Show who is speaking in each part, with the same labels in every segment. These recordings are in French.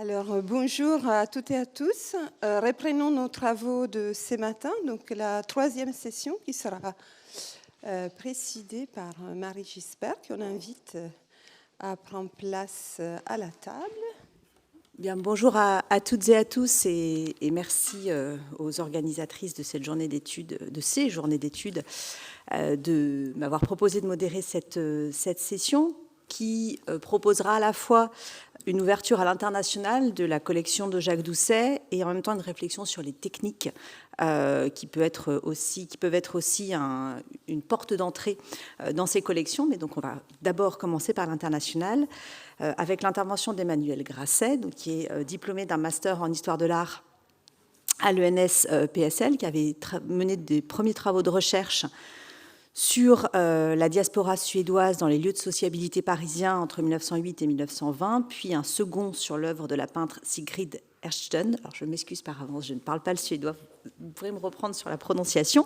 Speaker 1: Bonjour à toutes et à tous. Reprenons nos travaux de ce matin, donc la troisième session qui sera présidée par Marie Gisbert, qu'on invite à prendre place à la table.
Speaker 2: Bien, bonjour à toutes et à tous et merci aux organisatrices de cette journée d'études, de ces journées d'études, de m'avoir proposé de modérer cette session qui proposera à la fois une ouverture à l'international de la collection de Jacques Doucet et en même temps une réflexion sur les techniques qui peuvent être aussi une porte d'entrée dans ces collections. Mais donc on va d'abord commencer par l'international avec l'intervention d'Emmanuel Grasset, donc, qui est diplômé d'un master en histoire de l'art à l'ENS PSL, qui avait mené des premiers travaux de recherche sur la diaspora suédoise dans les lieux de sociabilité parisiens entre 1908 et 1920, puis un second sur l'œuvre de la peintre Sigrid Ersten. Alors je m'excuse par avance, je ne parle pas le suédois, vous pourrez me reprendre sur la prononciation,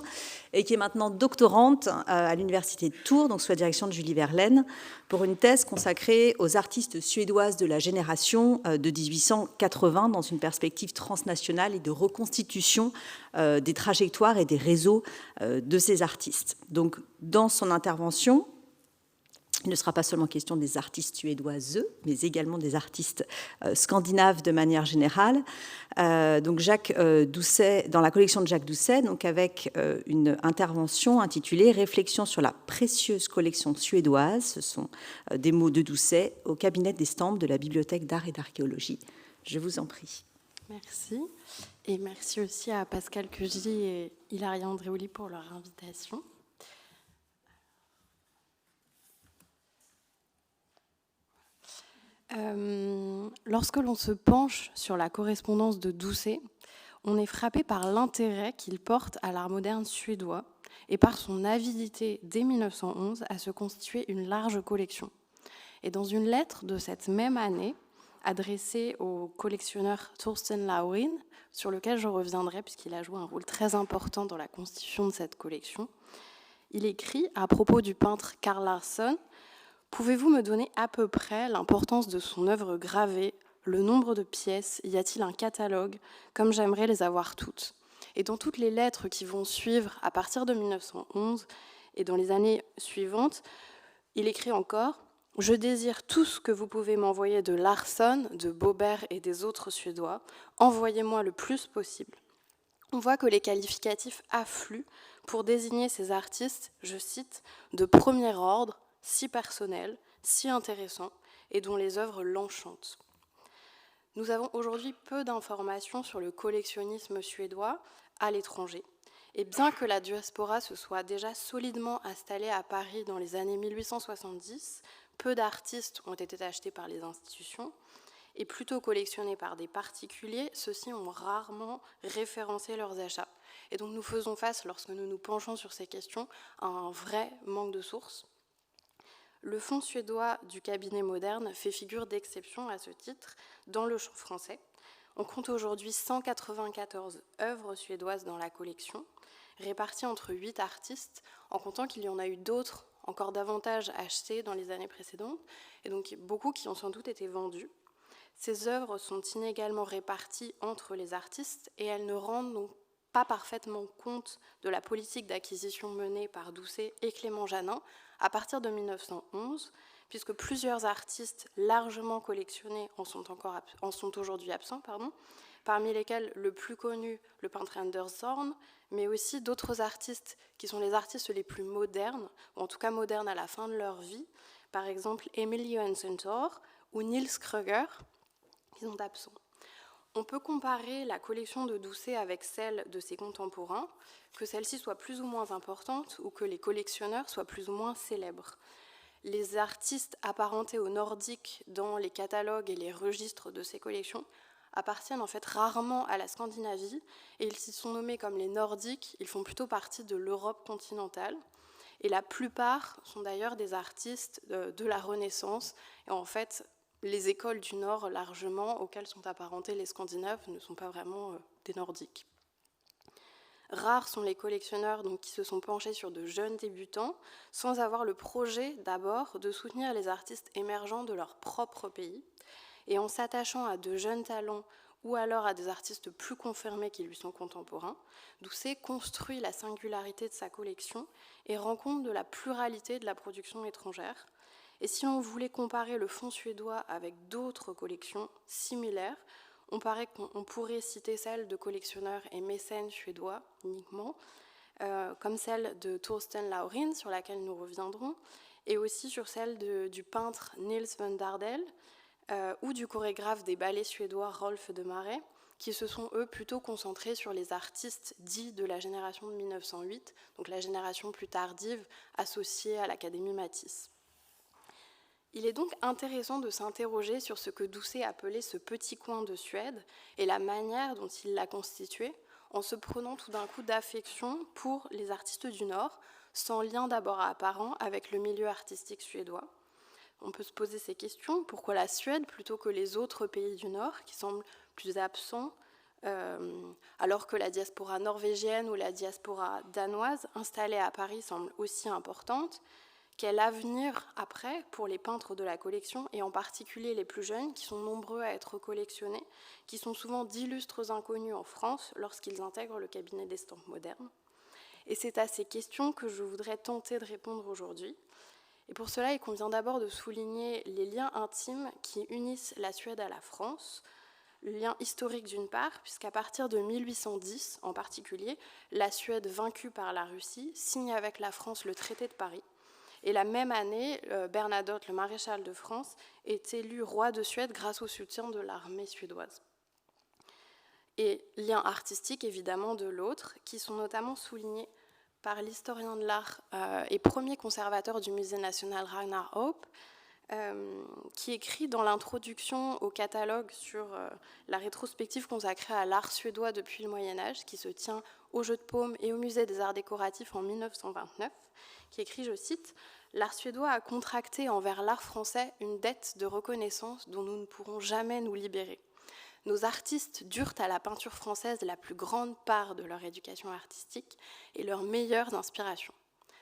Speaker 2: et qui est maintenant doctorante à l'université de Tours, donc sous la direction de Julie Verlaine, pour une thèse consacrée aux artistes suédoises de la génération de 1880 dans une perspective transnationale et de reconstitution des trajectoires et des réseaux de ces artistes. Donc, dans son intervention, il ne sera pas seulement question des artistes suédoises, mais également des artistes scandinaves de manière générale. Donc Jacques Doucet, dans la collection de Jacques Doucet, donc avec une intervention intitulée « Réflexion sur la précieuse collection suédoise ». Ce sont des mots de Doucet au cabinet d'estampes de la Bibliothèque d'art et d'archéologie. Je vous en prie.
Speaker 3: Merci. Et merci aussi à Pascal Cugy et Hilaria Andréoli pour leur invitation. Lorsque l'on se penche sur la correspondance de Doucet, on est frappé par l'intérêt qu'il porte à l'art moderne suédois et par son avidité dès 1911 à se constituer une large collection. Et dans une lettre de cette même année, adressée au collectionneur Thorsten Laurin, sur lequel je reviendrai puisqu'il a joué un rôle très important dans la constitution de cette collection, il écrit à propos du peintre Carl Larsson: « Pouvez-vous me donner à peu près l'importance de son œuvre gravée, le nombre de pièces, y a-t-il un catalogue, comme j'aimerais les avoir toutes ?» Et dans toutes les lettres qui vont suivre à partir de 1911 et dans les années suivantes, il écrit encore: « Je désire tout ce que vous pouvez m'envoyer de Larsson, de Bober et des autres Suédois. Envoyez-moi le plus possible. » On voit que les qualificatifs affluent pour désigner ces artistes, je cite, « de premier ordre, si personnels, si intéressants et dont les œuvres l'enchantent. » Nous avons aujourd'hui peu d'informations sur le collectionnisme suédois à l'étranger. Et bien que la diaspora se soit déjà solidement installée à Paris dans les années 1870, peu d'artistes ont été achetés par les institutions et plutôt collectionnés par des particuliers. Ceux-ci ont rarement référencé leurs achats. Et donc nous faisons face, lorsque nous nous penchons sur ces questions, à un vrai manque de sources. Le Fonds suédois du cabinet moderne fait figure d'exception à ce titre dans le champ français. On compte aujourd'hui 194 œuvres suédoises dans la collection, réparties entre 8 artistes, en comptant qu'il y en a eu d'autres, encore davantage achetées dans les années précédentes, et donc beaucoup qui ont sans doute été vendues. Ces œuvres sont inégalement réparties entre les artistes et elles ne rendent donc pas parfaitement compte de la politique d'acquisition menée par Doucet et Clément Janin à partir de 1911, puisque plusieurs artistes largement collectionnés en sont aujourd'hui absents, parmi lesquels le plus connu, le peintre Anders Zorn, mais aussi d'autres artistes qui sont les artistes les plus modernes, ou en tout cas modernes à la fin de leur vie, par exemple Emil Johansson-Thor ou Nils Kröger, qui sont absents. On peut comparer la collection de Doucet avec celle de ses contemporains, que celle-ci soit plus ou moins importante ou que les collectionneurs soient plus ou moins célèbres. Les artistes apparentés aux nordiques dans les catalogues et les registres de ces collections appartiennent en fait rarement à la Scandinavie et ils s'y sont nommés comme les nordiques, ils font plutôt partie de l'Europe continentale. Et la plupart sont d'ailleurs des artistes de la Renaissance et en fait les écoles du Nord largement auxquelles sont apparentés les Scandinaves ne sont pas vraiment des Nordiques. Rares sont les collectionneurs qui se sont penchés sur de jeunes débutants sans avoir le projet d'abord de soutenir les artistes émergents de leur propre pays. et en s'attachant à de jeunes talents ou alors à des artistes plus confirmés qui lui sont contemporains, Doucet construit la singularité de sa collection et rend compte de la pluralité de la production étrangère. Et si on voulait comparer le fonds suédois avec d'autres collections similaires, on pourrait citer celle de collectionneurs et mécènes suédois uniquement, comme celle de Thorsten Laurin, sur laquelle nous reviendrons, et aussi sur celle du peintre Nils van Dardel, ou du chorégraphe des ballets suédois Rolf de Marais, qui se sont, eux, plutôt concentrés sur les artistes dits de la génération de 1908, donc la génération plus tardive associée à l'Académie Matisse. Il est donc intéressant de s'interroger sur ce que Doucet appelait ce petit coin de Suède et la manière dont il l'a constitué, en se prenant tout d'un coup d'affection pour les artistes du Nord, sans lien d'abord apparent avec le milieu artistique suédois. On peut se poser ces questions. Pourquoi la Suède plutôt que les autres pays du Nord, qui semblent plus absents, alors que la diaspora norvégienne ou la diaspora danoise installée à Paris semble aussi importante? Quel avenir après pour les peintres de la collection, et en particulier les plus jeunes, qui sont nombreux à être collectionnés, qui sont souvent d'illustres inconnus en France lorsqu'ils intègrent le cabinet d'estampes modernes? Et c'est à ces questions que je voudrais tenter de répondre aujourd'hui. Et pour cela, il convient d'abord de souligner les liens intimes qui unissent la Suède à la France. Le lien historique d'une part, puisqu'à partir de 1810 en particulier, la Suède, vaincue par la Russie, signe avec la France le traité de Paris. Et la même année, Bernadotte, le maréchal de France, est élu roi de Suède grâce au soutien de l'armée suédoise. Et liens artistiques, évidemment, de l'autre, qui sont notamment soulignés par l'historien de l'art et premier conservateur du Musée national Ragnar Hope, qui écrit dans l'introduction au catalogue sur la rétrospective consacrée à l'art suédois depuis le Moyen-Âge, qui se tient au Jeu de Paume et au Musée des Arts décoratifs en 1929, qui écrit, je cite, « L'art suédois a contracté envers l'art français une dette de reconnaissance dont nous ne pourrons jamais nous libérer. Nos artistes durent à la peinture française la plus grande part de leur éducation artistique et leurs meilleures inspirations.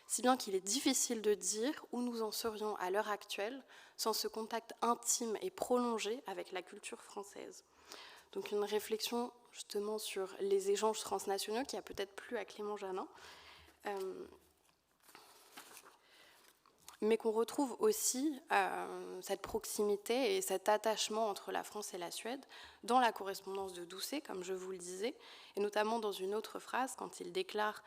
Speaker 3: Si bien qu'il est difficile de dire où nous en serions à l'heure actuelle sans ce contact intime et prolongé avec la culture française. » Donc une réflexion justement sur les échanges transnationaux qui a peut-être plu à Clément Janin, mais qu'on retrouve aussi cette proximité et cet attachement entre la France et la Suède dans la correspondance de Doucet, comme je vous le disais, et notamment dans une autre phrase, quand il déclare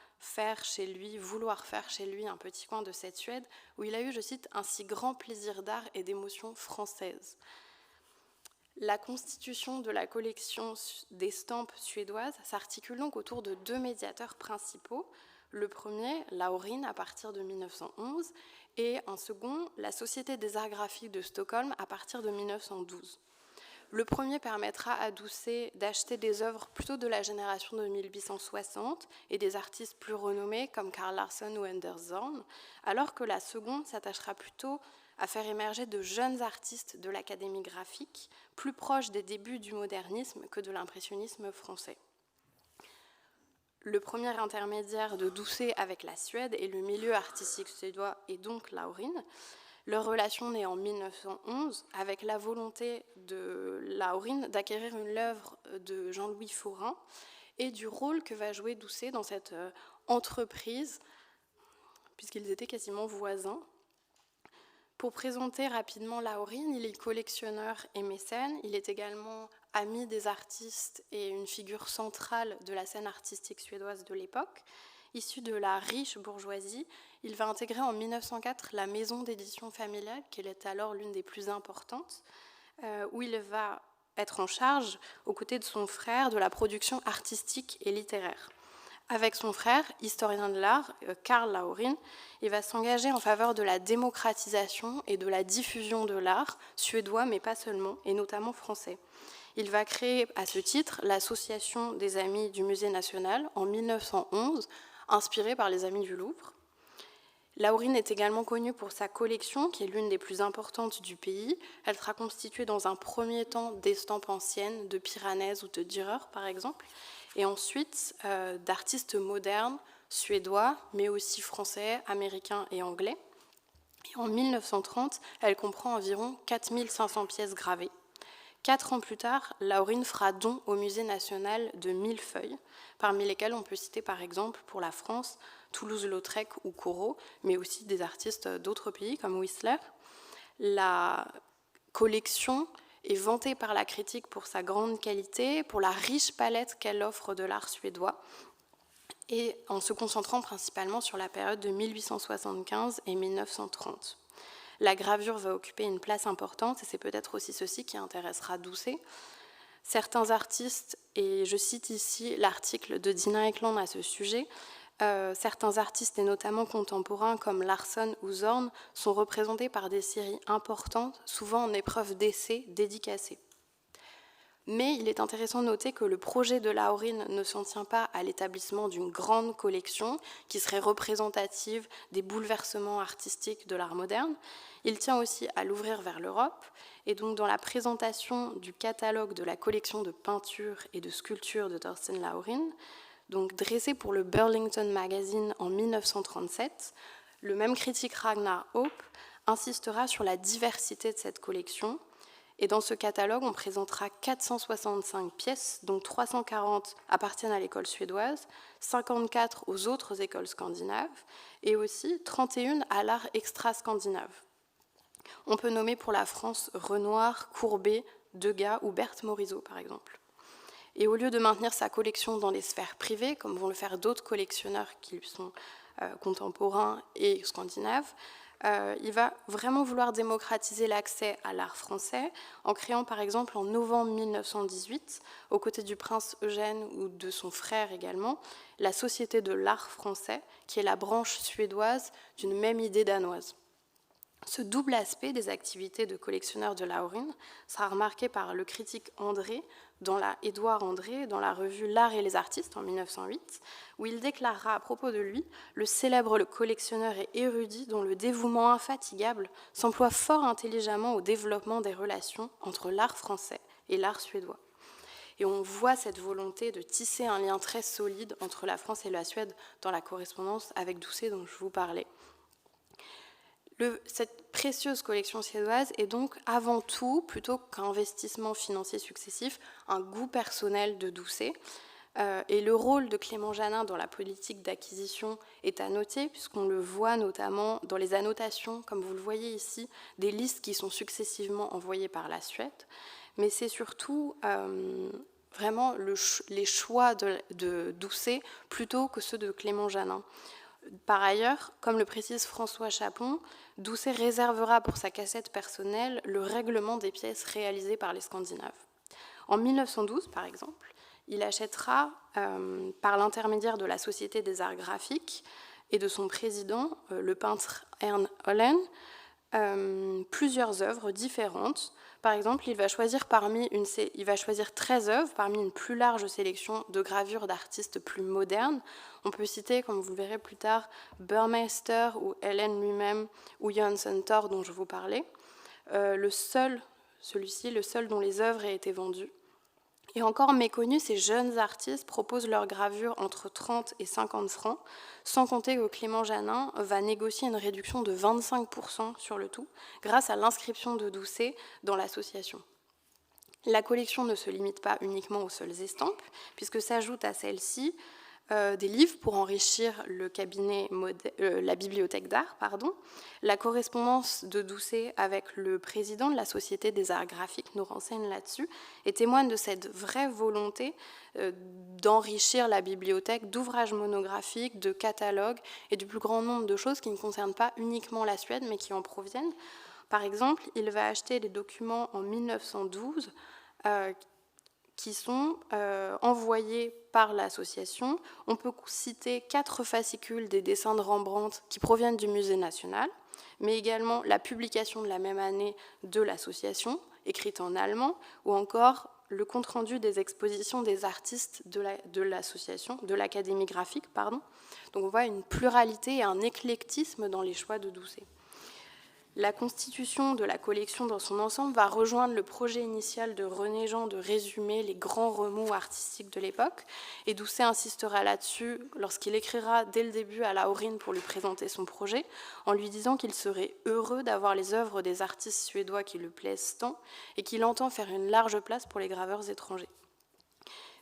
Speaker 3: vouloir faire chez lui un petit coin de cette Suède, où il a eu, je cite, « un si grand plaisir d'art et d'émotion française ». La constitution de la collection d'estampes suédoises s'articule donc autour de deux médiateurs principaux. Le premier, Laurin, à partir de 1911, et un second, la Société des arts graphiques de Stockholm, à partir de 1912. Le premier permettra à Doucet d'acheter des œuvres plutôt de la génération de 1860 et des artistes plus renommés comme Carl Larsson ou Anders Zorn, alors que la seconde s'attachera plutôt à faire émerger de jeunes artistes de l'académie graphique, plus proches des débuts du modernisme que de l'impressionnisme français. Le premier intermédiaire de Doucet avec la Suède et le milieu artistique suédois est donc Laurin. Leur relation naît en 1911 avec la volonté de Laurin d'acquérir une œuvre de Jean-Louis Forain et du rôle que va jouer Doucet dans cette entreprise, puisqu'ils étaient quasiment voisins. Pour présenter rapidement Laurin, il est collectionneur et mécène. Il est également ami des artistes et une figure centrale de la scène artistique suédoise de l'époque. Issu de la riche bourgeoisie, il va intégrer en 1904 la maison d'édition familiale, qui est alors l'une des plus importantes, où il va être en charge, aux côtés de son frère, de la production artistique et littéraire. Avec son frère, historien de l'art, Carl Laurin, il va s'engager en faveur de la démocratisation et de la diffusion de l'art suédois, mais pas seulement, et notamment français. Il va créer à ce titre l'Association des Amis du Musée national en 1911, inspirée par les Amis du Louvre. Laurin est également connu pour sa collection, qui est l'une des plus importantes du pays. Elle sera constituée dans un premier temps d'estampes anciennes, de Piranèse ou de Dürer, par exemple, et ensuite d'artistes modernes, suédois, mais aussi français, américains et anglais. Et en 1930, elle comprend environ 4500 pièces gravées. 4 ans plus tard, Laurine fera don au Musée national de Millefeuille, parmi lesquels on peut citer par exemple pour la France, Toulouse-Lautrec ou Corot, mais aussi des artistes d'autres pays comme Whistler. La collection est vantée par la critique pour sa grande qualité, pour la riche palette qu'elle offre de l'art suédois, et en se concentrant principalement sur la période de 1875 et 1930. La gravure va occuper une place importante, et c'est peut-être aussi ceci qui intéressera Doucet. Certains artistes, et je cite ici l'article de Dina Ekland à ce sujet, certains artistes, et notamment contemporains comme Larsson ou Zorn, sont représentés par des séries importantes, souvent en épreuve d'essai dédicacée. Mais il est intéressant de noter que le projet de Laurine ne s'en tient pas à l'établissement d'une grande collection qui serait représentative des bouleversements artistiques de l'art moderne. Il tient aussi à l'ouvrir vers l'Europe. Et donc dans la présentation du catalogue de la collection de peintures et de sculptures de Thorsten Laurine, donc dressé pour le Burlington Magazine en 1937, le même critique Ragnar Hope insistera sur la diversité de cette collection. Et dans ce catalogue, on présentera 465 pièces, dont 340 appartiennent à l'école suédoise, 54 aux autres écoles scandinaves, et aussi 31 à l'art extra-scandinave. On peut nommer pour la France Renoir, Courbet, Degas ou Berthe Morisot, par exemple. Et au lieu de maintenir sa collection dans les sphères privées, comme vont le faire d'autres collectionneurs qui lui sont contemporains et scandinaves, il va vraiment vouloir démocratiser l'accès à l'art français en créant par exemple en novembre 1918, aux côtés du prince Eugène ou de son frère également, la Société de l'art français, qui est la branche suédoise d'une même idée danoise. Ce double aspect des activités de collectionneur de Laurine sera remarqué par le critique Édouard André, dans la revue L'Art et les artistes en 1908, où il déclarera à propos de lui « Le célèbre collectionneur et érudit dont le dévouement infatigable s'emploie fort intelligemment au développement des relations entre l'art français et l'art suédois ». Et on voit cette volonté de tisser un lien très solide entre la France et la Suède dans la correspondance avec Doucet dont je vous parlais. Cette précieuse collection suédoise est donc avant tout, plutôt qu'un investissement financier successif, un goût personnel de Doucet. Et le rôle de Clément Janin dans la politique d'acquisition est à noter, puisqu'on le voit notamment dans les annotations, comme vous le voyez ici, des listes qui sont successivement envoyées par la Suède. Mais c'est surtout vraiment les choix de Doucet plutôt que ceux de Clément Janin. Par ailleurs, comme le précise François Chapon, Doucet réservera pour sa cassette personnelle le règlement des pièces réalisées par les Scandinaves. En 1912, par exemple, il achètera, par l'intermédiaire de la Société des arts graphiques et de son président, le peintre Ern Hollen, plusieurs œuvres différentes. Par exemple, il va choisir 13 œuvres parmi une plus large sélection de gravures d'artistes plus modernes. On peut citer, comme vous le verrez plus tard, Burmeister ou Helen lui-même ou Jönsson Thor dont je vous parlais. Le seul dont les œuvres aient été vendues. Et encore méconnu, ces jeunes artistes proposent leurs gravures entre 30 et 50 francs, sans compter que Clément Janin va négocier une réduction de 25% sur le tout, grâce à l'inscription de Doucet dans l'association. La collection ne se limite pas uniquement aux seules estampes, puisque s'ajoutent à celles-ci des livres pour enrichir la bibliothèque d'art, La correspondance de Doucet avec le président de la Société des arts graphiques nous renseigne là-dessus et témoigne de cette vraie volonté d'enrichir la bibliothèque d'ouvrages monographiques, de catalogues et du plus grand nombre de choses qui ne concernent pas uniquement la Suède, mais qui en proviennent. Par exemple, il va acheter des documents en 1912 qui sont envoyés par l'association. On peut citer 4 fascicules des dessins de Rembrandt qui proviennent du Musée national, mais également la publication de la même année de l'association, écrite en allemand, ou encore le compte-rendu des expositions des artistes de l'association, de l'Académie graphique, Donc on voit une pluralité et un éclectisme dans les choix de Doucet. La constitution de la collection dans son ensemble va rejoindre le projet initial de René Jean de résumer les grands remous artistiques de l'époque. Et Doucet insistera là-dessus lorsqu'il écrira dès le début à Laurine pour lui présenter son projet, en lui disant qu'il serait heureux d'avoir les œuvres des artistes suédois qui lui plaisent tant et qu'il entend faire une large place pour les graveurs étrangers.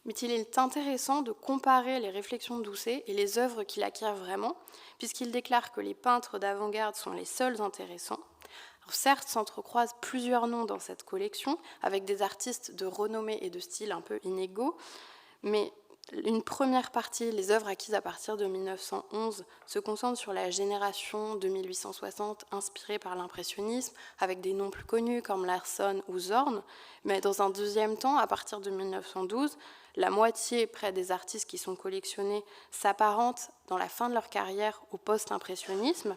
Speaker 3: Mais il est intéressant de comparer les réflexions de Doucet et les œuvres qu'il acquiert vraiment, puisqu'il déclare que les peintres d'avant-garde sont les seuls intéressants. Alors certes, s'entrecroisent plusieurs noms dans cette collection, avec des artistes de renommée et de style un peu inégaux, mais une première partie, les œuvres acquises à partir de 1911, se concentre sur la génération de 1860 inspirée par l'impressionnisme, avec des noms plus connus comme Larsson ou Zorn, mais dans un deuxième temps, à partir de 1912, la moitié près des artistes qui sont collectionnés s'apparentent dans la fin de leur carrière au post-impressionnisme,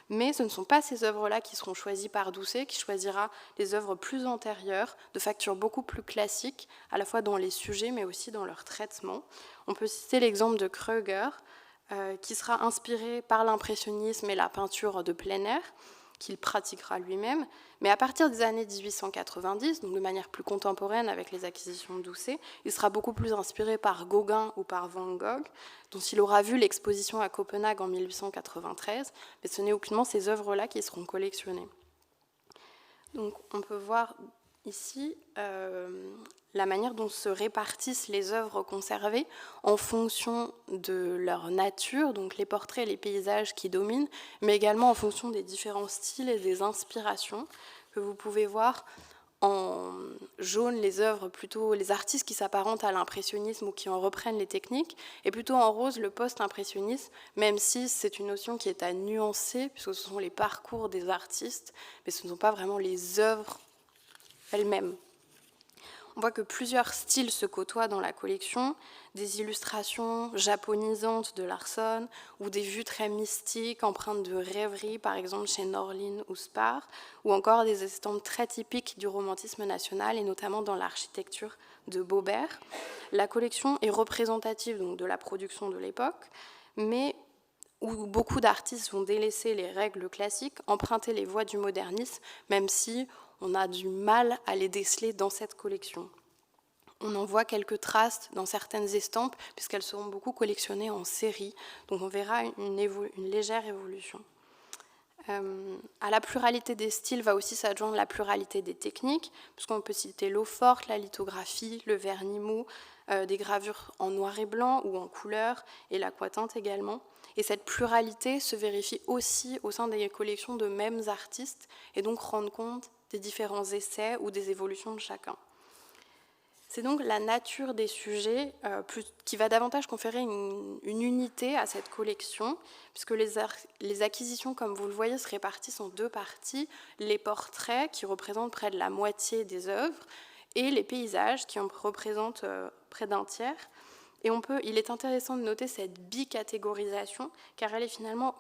Speaker 3: mais ce ne sont pas ces œuvres-là qui seront choisies par Doucet, qui choisira des œuvres plus antérieures, de facture beaucoup plus classique, à la fois dans les sujets, mais aussi dans leur traitement. On peut citer l'exemple de Kreuger, qui sera inspiré par l'impressionnisme et la peinture de plein air, qu'il pratiquera lui-même, mais à partir des années 1890, donc de manière plus contemporaine avec les acquisitions de Doucet, il sera beaucoup plus inspiré par Gauguin ou par Van Gogh, dont il aura vu l'exposition à Copenhague en 1893, mais ce n'est aucunement ces œuvres-là qui seront collectionnées. Donc on peut voir ici la manière dont se répartissent les œuvres conservées en fonction de leur nature, donc les portraits et les paysages qui dominent, mais également en fonction des différents styles et des inspirations que vous pouvez voir en jaune les œuvres, plutôt les artistes qui s'apparentent à l'impressionnisme ou qui en reprennent les techniques, et plutôt en rose le post-impressionnisme, même si c'est une notion qui est à nuancer, puisque ce sont les parcours des artistes, mais ce ne sont pas vraiment les œuvres elles-mêmes. On voit que plusieurs styles se côtoient dans la collection, des illustrations japonisantes de Larsson ou des vues très mystiques, empreintes de rêverie, par exemple chez Norlin ou Spar, ou encore des estampes très typiques du romantisme national et notamment dans l'architecture de Baubert. La collection est représentative donc, de la production de l'époque, mais où beaucoup d'artistes vont délaisser les règles classiques, emprunter les voies du modernisme, même si on a du mal à les déceler dans cette collection. On en voit quelques traces dans certaines estampes, puisqu'elles seront beaucoup collectionnées en série, donc on verra une légère évolution. À la pluralité des styles va aussi s'adjoindre la pluralité des techniques, puisqu'on peut citer l'eau forte, la lithographie, le vernis mou, des gravures en noir et blanc ou en couleur, et l'aquatinte également. Et cette pluralité se vérifie aussi au sein des collections de mêmes artistes, et donc rendre compte des différents essais ou des évolutions de chacun. C'est donc la nature des sujets qui va davantage conférer une unité à cette collection, puisque les acquisitions, comme vous le voyez, se répartissent en deux parties, les portraits, qui représentent près de la moitié des œuvres, et les paysages, qui en représentent près d'un tiers. Et il est intéressant de noter cette bicatégorisation, car elle est finalement,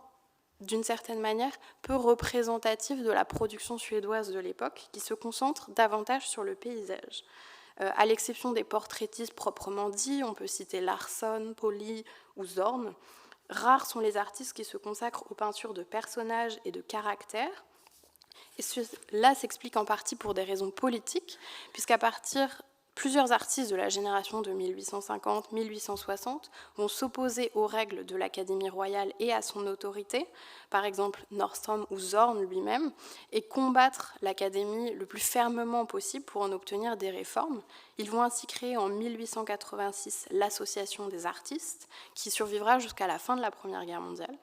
Speaker 3: d'une certaine manière, peu représentative de la production suédoise de l'époque, qui se concentre davantage sur le paysage. À l'exception des portraitistes proprement dits, on peut citer Larsson, Pauli ou Zorn. Rares sont les artistes qui se consacrent aux peintures de personnages et de caractères. Et cela s'explique en partie pour des raisons politiques, puisqu'à partir plusieurs artistes de la génération de 1850-1860 vont s'opposer aux règles de l'Académie royale et à son autorité, par exemple Nordstrom ou Zorn lui-même, et combattre l'Académie le plus fermement possible pour en obtenir des réformes. Ils vont ainsi créer en 1886 l'Association des artistes, qui survivra jusqu'à la fin de la Première Guerre mondiale.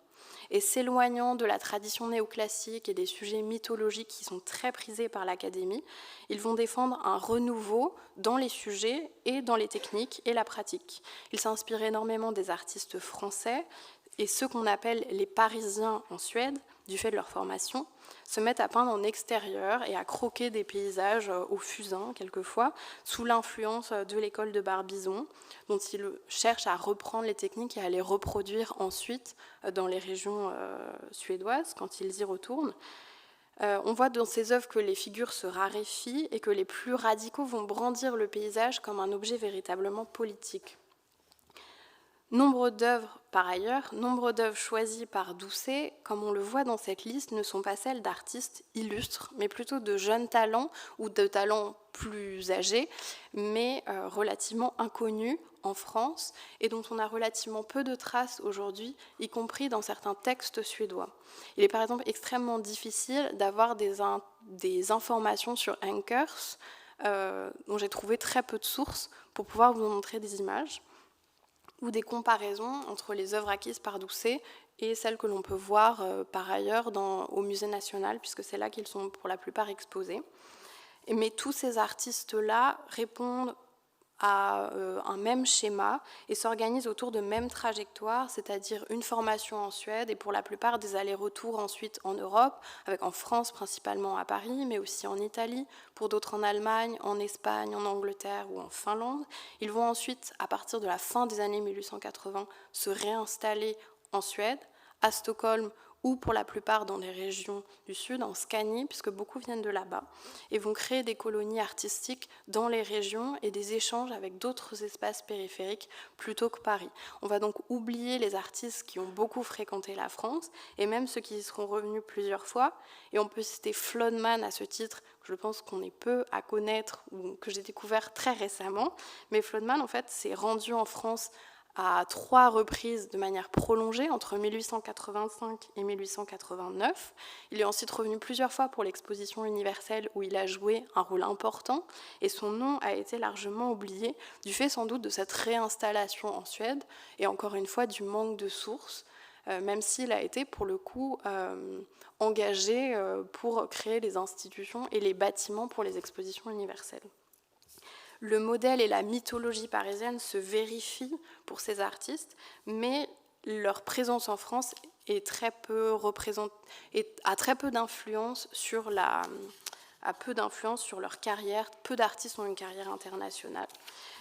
Speaker 3: Et s'éloignant de la tradition néoclassique et des sujets mythologiques qui sont très prisés par l'Académie, ils vont défendre un renouveau dans les sujets et dans les techniques et la pratique. Ils s'inspirent énormément des artistes français et ceux qu'on appelle les Parisiens en Suède, du fait de leur formation, se mettent à peindre en extérieur et à croquer des paysages au fusain, quelquefois, sous l'influence de l'école de Barbizon, dont ils cherchent à reprendre les techniques et à les reproduire ensuite dans les régions suédoises, quand ils y retournent. On voit dans ces œuvres que les figures se raréfient et que les plus radicaux vont brandir le paysage comme un objet véritablement politique. Nombre d'œuvres, par ailleurs, nombre d'œuvres choisies par Doucet, comme on le voit dans cette liste, ne sont pas celles d'artistes illustres, mais plutôt de jeunes talents ou de talents plus âgés, mais relativement inconnus en France et dont on a relativement peu de traces aujourd'hui, y compris dans certains textes suédois. Il est par exemple extrêmement difficile d'avoir des informations sur Henkers, dont j'ai trouvé très peu de sources pour pouvoir vous montrer des images, ou des comparaisons entre les œuvres acquises par Doucet et celles que l'on peut voir par ailleurs au Musée national, puisque c'est là qu'ils sont pour la plupart exposés. Mais tous ces artistes-là répondent à un même schéma et s'organisent autour de mêmes trajectoires, c'est-à-dire une formation en Suède et pour la plupart des allers-retours ensuite en Europe, avec en France principalement à Paris, mais aussi en Italie, pour d'autres en Allemagne, en Espagne, en Angleterre ou en Finlande. Ils vont ensuite, à partir de la fin des années 1880, se réinstaller en Suède, à Stockholm ou pour la plupart dans les régions du Sud, en Scanie, puisque beaucoup viennent de là-bas, et vont créer des colonies artistiques dans les régions et des échanges avec d'autres espaces périphériques plutôt que Paris. On va donc oublier les artistes qui ont beaucoup fréquenté la France, et même ceux qui y seront revenus plusieurs fois, et on peut citer Flodman à ce titre, que je pense qu'on est peu à connaître, ou que j'ai découvert très récemment, mais Flodman, en fait, s'est rendu en France à 3 reprises de manière prolongée entre 1885 et 1889. Il est ensuite revenu plusieurs fois pour l'exposition universelle où il a joué un rôle important et son nom a été largement oublié du fait sans doute de cette réinstallation en Suède et encore une fois du manque de sources, même s'il a été pour le coup engagé pour créer les institutions et les bâtiments pour les expositions universelles. Le modèle et la mythologie parisienne se vérifient pour ces artistes, mais leur présence en France est a très peu d'influence sur leur carrière. Peu d'artistes ont une carrière internationale.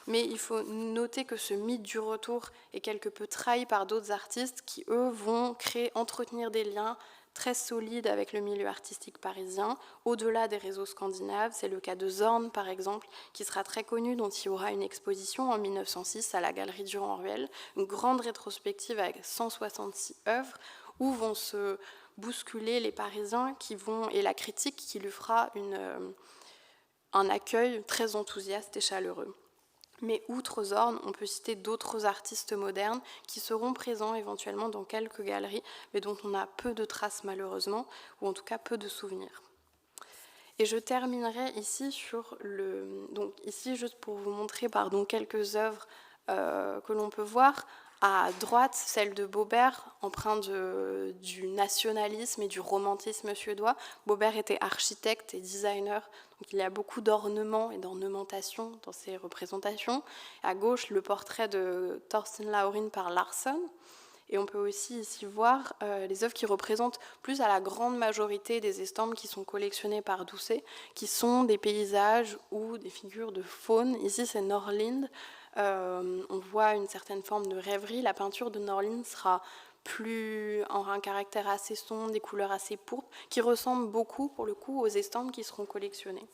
Speaker 3: Mais il faut noter que ce mythe du retour est quelque peu trahi par d'autres artistes qui, eux, vont entretenir des liens très solide avec le milieu artistique parisien, au-delà des réseaux scandinaves. C'est le cas de Zorn, par exemple, qui sera très connu, dont il y aura une exposition en 1906 à la Galerie Durand-Ruel, une grande rétrospective avec 166 œuvres, où vont se bousculer les Parisiens et la critique qui lui fera un accueil très enthousiaste et chaleureux. Mais outre Zorn, on peut citer d'autres artistes modernes qui seront présents éventuellement dans quelques galeries, mais dont on a peu de traces malheureusement, ou en tout cas peu de souvenirs. Et je terminerai ici juste pour vous montrer quelques œuvres que l'on peut voir. À droite, celle de Boberg, empreinte du nationalisme et du romantisme suédois. Boberg était architecte et designer, donc il y a beaucoup d'ornements et d'ornementation dans ses représentations. À gauche, le portrait de Thorsten Laurin par Larsson. Et on peut aussi ici voir les œuvres qui représentent plus à la grande majorité des estampes qui sont collectionnées par Doucet, qui sont des paysages ou des figures de faune. Ici, c'est Norlind. On voit une certaine forme de rêverie. La peinture de Norlind sera en un caractère assez sombre, des couleurs assez pourpres, qui ressemblent beaucoup, pour le coup, aux estampes qui seront collectionnées.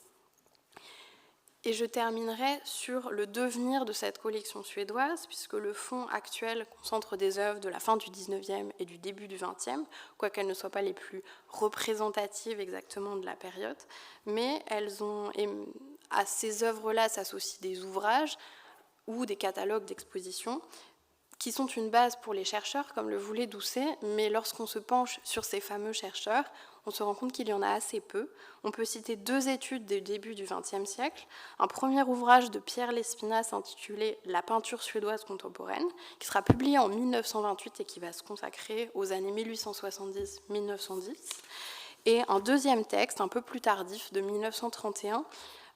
Speaker 3: Et je terminerai sur le devenir de cette collection suédoise, puisque le fonds actuel concentre des œuvres de la fin du 19e et du début du 20e, quoiqu'elles ne soient pas les plus représentatives exactement de la période, mais à ces œuvres-là s'associent des ouvrages ou des catalogues d'exposition, qui sont une base pour les chercheurs, comme le voulait Doucet, mais lorsqu'on se penche sur ces fameux chercheurs, on se rend compte qu'il y en a assez peu. On peut citer 2 études du début du XXe siècle. Un premier ouvrage de Pierre Lespinasse intitulé « La peinture suédoise contemporaine », qui sera publié en 1928 et qui va se consacrer aux années 1870-1910. Et un deuxième texte, un peu plus tardif, de 1931,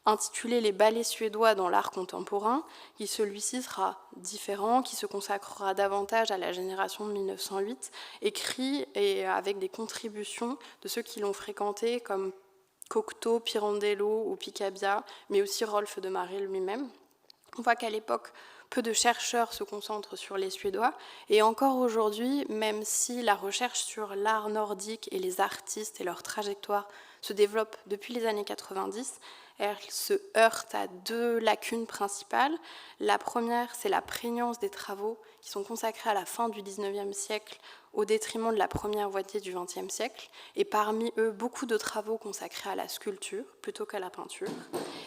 Speaker 3: intitulé « Les ballets suédois dans l'art contemporain », qui celui-ci sera différent, qui se consacrera davantage à la génération de 1908, écrit et avec des contributions de ceux qui l'ont fréquenté, comme Cocteau, Pirandello ou Picabia, mais aussi Rolf de Maré lui-même. On voit qu'à l'époque, peu de chercheurs se concentrent sur les Suédois, et encore aujourd'hui, même si la recherche sur l'art nordique et les artistes et leur trajectoire se développe depuis les années 90, Elle se heurte à deux lacunes principales. La première, c'est la prégnance des travaux qui sont consacrés à la fin du XIXe siècle au détriment de la première moitié du XXe siècle, et parmi eux, beaucoup de travaux consacrés à la sculpture plutôt qu'à la peinture.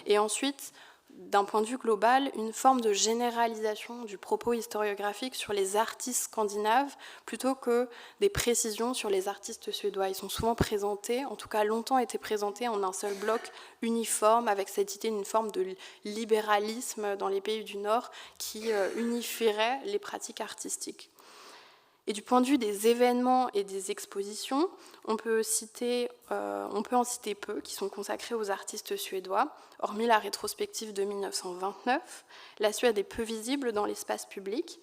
Speaker 3: Et ensuite, d'un point de vue global, une forme de généralisation du propos historiographique sur les artistes scandinaves plutôt que des précisions sur les artistes suédois. Ils sont souvent présentés, en tout cas longtemps été présentés en un seul bloc uniforme, avec cette idée d'une forme de libéralisme dans les pays du Nord qui unifierait les pratiques artistiques. Et du point de vue des événements et des expositions, on peut en citer peu qui sont consacrés aux artistes suédois. Hormis la rétrospective de 1929, la Suède est peu visible dans l'espace public.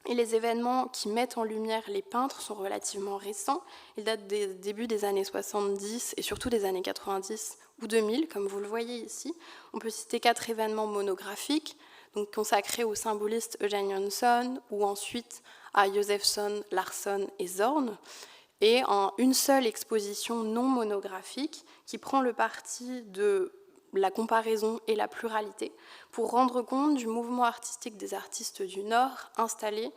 Speaker 3: Et les événements qui mettent en lumière les peintres sont relativement récents. Ils datent des débuts des années 70 et surtout des années 90 ou 2000, comme vous le voyez ici. On peut citer 4 événements monographiques, donc consacrés au symboliste Eugene Jönsson ou ensuite à Josephson, Larsson et Zorn, et en une seule exposition non monographique qui prend le parti de la comparaison et la pluralité pour rendre compte du mouvement artistique des artistes du Nord installés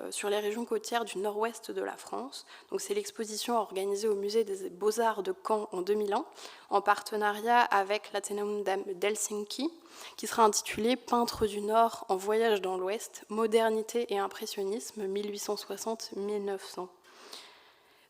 Speaker 3: sur les régions côtières du nord-ouest de la France. Donc c'est l'exposition organisée au Musée des Beaux-Arts de Caen en 2001, en partenariat avec l'Athénéum d'Helsinki, qui sera intitulée « Peintres du Nord en voyage dans l'Ouest, modernité et impressionnisme 1860-1900 ».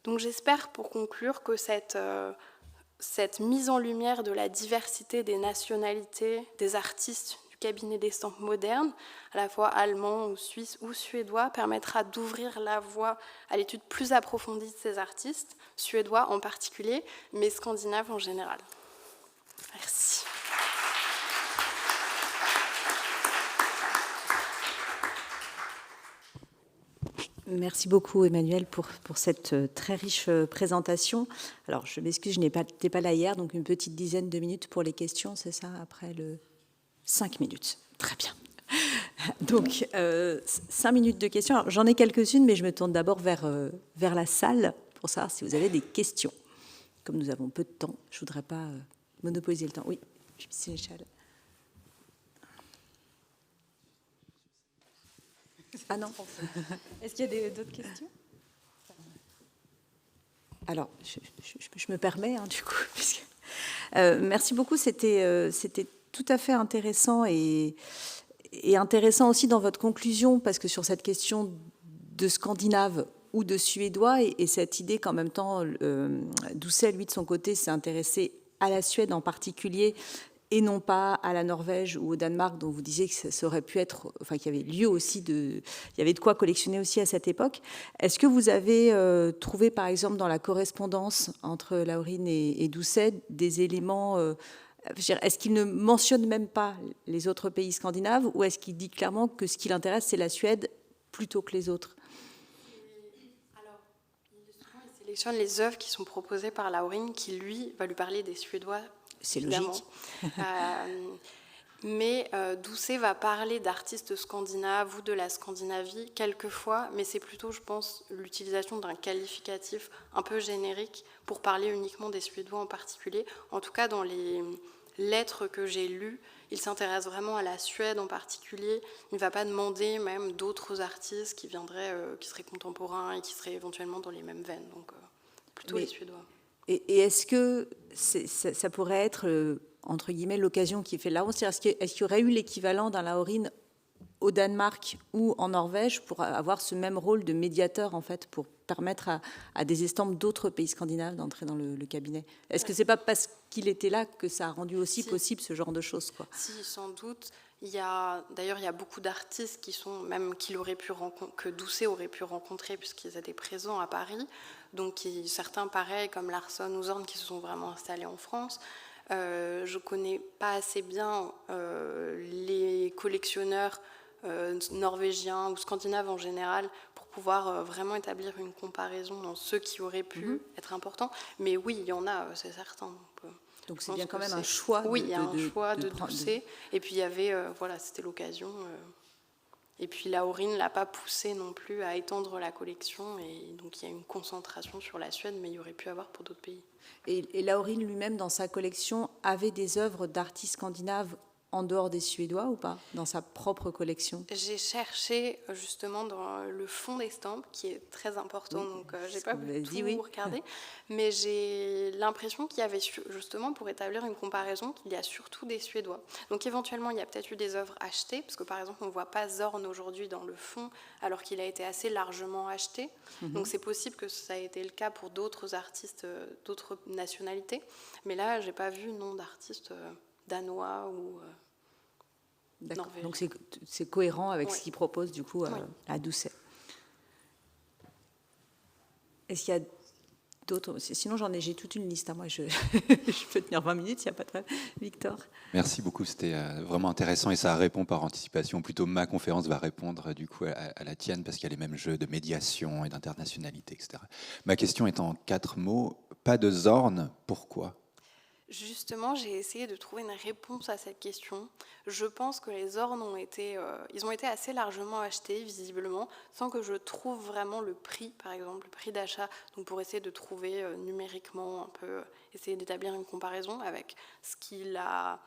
Speaker 3: Donc j'espère, pour conclure, que cette mise en lumière de la diversité des nationalités, des artistes du cabinet d'estampes modernes, à la fois allemand ou suisse ou suédois, permettra d'ouvrir la voie à l'étude plus approfondie de ces artistes, suédois en particulier, mais scandinaves en général. Merci.
Speaker 2: Merci beaucoup, Emmanuelle, pour cette très riche présentation. Alors, je m'excuse, je n'étais pas là hier, donc une petite dizaine de minutes pour les questions, c'est ça, après le 5 minutes. Très bien. Donc, 5 minutes de questions. Alors, j'en ai quelques-unes, mais je me tourne d'abord vers la salle pour savoir si vous avez des questions. Comme nous avons peu de temps, je ne voudrais pas monopoliser le temps. Oui, je suis Sénéchal. Ah non.
Speaker 4: Est-ce qu'il y a d'autres questions?
Speaker 2: Alors, je me permets, du coup. Puisque, merci beaucoup, c'était tout à fait intéressant et intéressant aussi dans votre conclusion, parce que sur cette question de Scandinave ou de Suédois, et cette idée qu'en même temps, Doucet, lui, de son côté, s'est intéressé à la Suède en particulier, et non pas à la Norvège ou au Danemark, dont vous disiez que ça aurait pu être, enfin qu'il y avait lieu aussi il y avait de quoi collectionner aussi à cette époque. Est-ce que vous avez trouvé, par exemple, dans la correspondance entre Laurine et Doucet, des éléments, est-ce qu'il ne mentionne même pas les autres pays scandinaves, ou est-ce qu'il dit clairement que ce qui l'intéresse, c'est la Suède plutôt que les autres?
Speaker 3: Alors, il sélectionne les œuvres qui sont proposées par Laurine, qui, lui, va lui parler des Suédois.
Speaker 2: C'est
Speaker 3: évidemment.
Speaker 2: Logique.
Speaker 3: Mais Doucet va parler d'artistes scandinaves ou de la Scandinavie quelquefois, mais c'est plutôt, je pense, l'utilisation d'un qualificatif un peu générique pour parler uniquement des Suédois en particulier. En tout cas, dans les lettres que j'ai lues, il s'intéresse vraiment à la Suède en particulier. Il ne va pas demander même d'autres artistes qui viendraient, qui seraient contemporains et qui seraient éventuellement dans les mêmes veines. Donc plutôt les Suédois.
Speaker 2: Et est-ce que ça pourrait être, entre guillemets, l'occasion qui fait la honte? Est-ce qu'il y aurait eu l'équivalent d'un Laurine au Danemark ou en Norvège pour avoir ce même rôle de médiateur, en fait, pour permettre à des estampes d'autres pays scandinaves d'entrer dans le cabinet? Est-ce que c'est pas parce qu'il était là que ça a rendu aussi possible ce genre de choses, quoi?
Speaker 3: Si, sans doute. D'ailleurs, il y a beaucoup d'artistes que Doucet aurait pu rencontrer puisqu'ils étaient présents à Paris. Donc certains, pareils, comme Larsson ou Zorn, qui se sont vraiment installés en France. Je ne connais pas assez bien les collectionneurs norvégiens ou scandinaves en général pour pouvoir vraiment établir une comparaison dans ceux qui auraient pu être importants. Mais oui, il y en a, c'est certain.
Speaker 2: Donc c'est bien quand même un choix.
Speaker 3: Oui, il y a un choix de Doucet. Et puis il y avait, voilà, c'était l'occasion. Et puis Laurine ne l'a pas poussé non plus à étendre la collection. Et donc il y a une concentration sur la Suède, mais il y aurait pu avoir pour d'autres pays.
Speaker 2: Et Laurine lui-même, dans sa collection, avait des œuvres d'artistes scandinaves en dehors des Suédois ou pas, dans sa propre collection?
Speaker 3: J'ai cherché justement dans le fond d'estampes, qui est très important, donc j'ai pas pu tout regarder, mais j'ai l'impression qu'il y avait justement, pour établir une comparaison, qu'il y a surtout des Suédois. Donc éventuellement, il y a peut-être eu des œuvres achetées, parce que par exemple, on ne voit pas Zorn aujourd'hui dans le fond, alors qu'il a été assez largement acheté. Donc c'est possible que ça ait été le cas pour d'autres artistes, d'autres nationalités, mais là, j'ai pas vu nom d'artistes danois ou...
Speaker 2: D'accord. Donc c'est cohérent avec ce qu'il propose du coup à Doucet. Est-ce qu'il y a d'autres? Sinon j'ai toute une liste. Moi je peux tenir 20 minutes, il n'y a pas de problème. Victor.
Speaker 5: Merci beaucoup, c'était vraiment intéressant et ça répond par anticipation. Plutôt ma conférence va répondre du coup à la tienne parce qu'il y a les mêmes jeux de médiation et d'internationalité, etc. Ma question est en 4 mots. Pas de Zorn, pourquoi?
Speaker 3: Justement, j'ai essayé de trouver une réponse à cette question. Je pense que les Zorn ont été assez largement achetés, visiblement, sans que je trouve vraiment le prix, par exemple, le prix d'achat. Donc, pour essayer de trouver numériquement, un peu, essayer d'établir une comparaison avec ce qu'il a,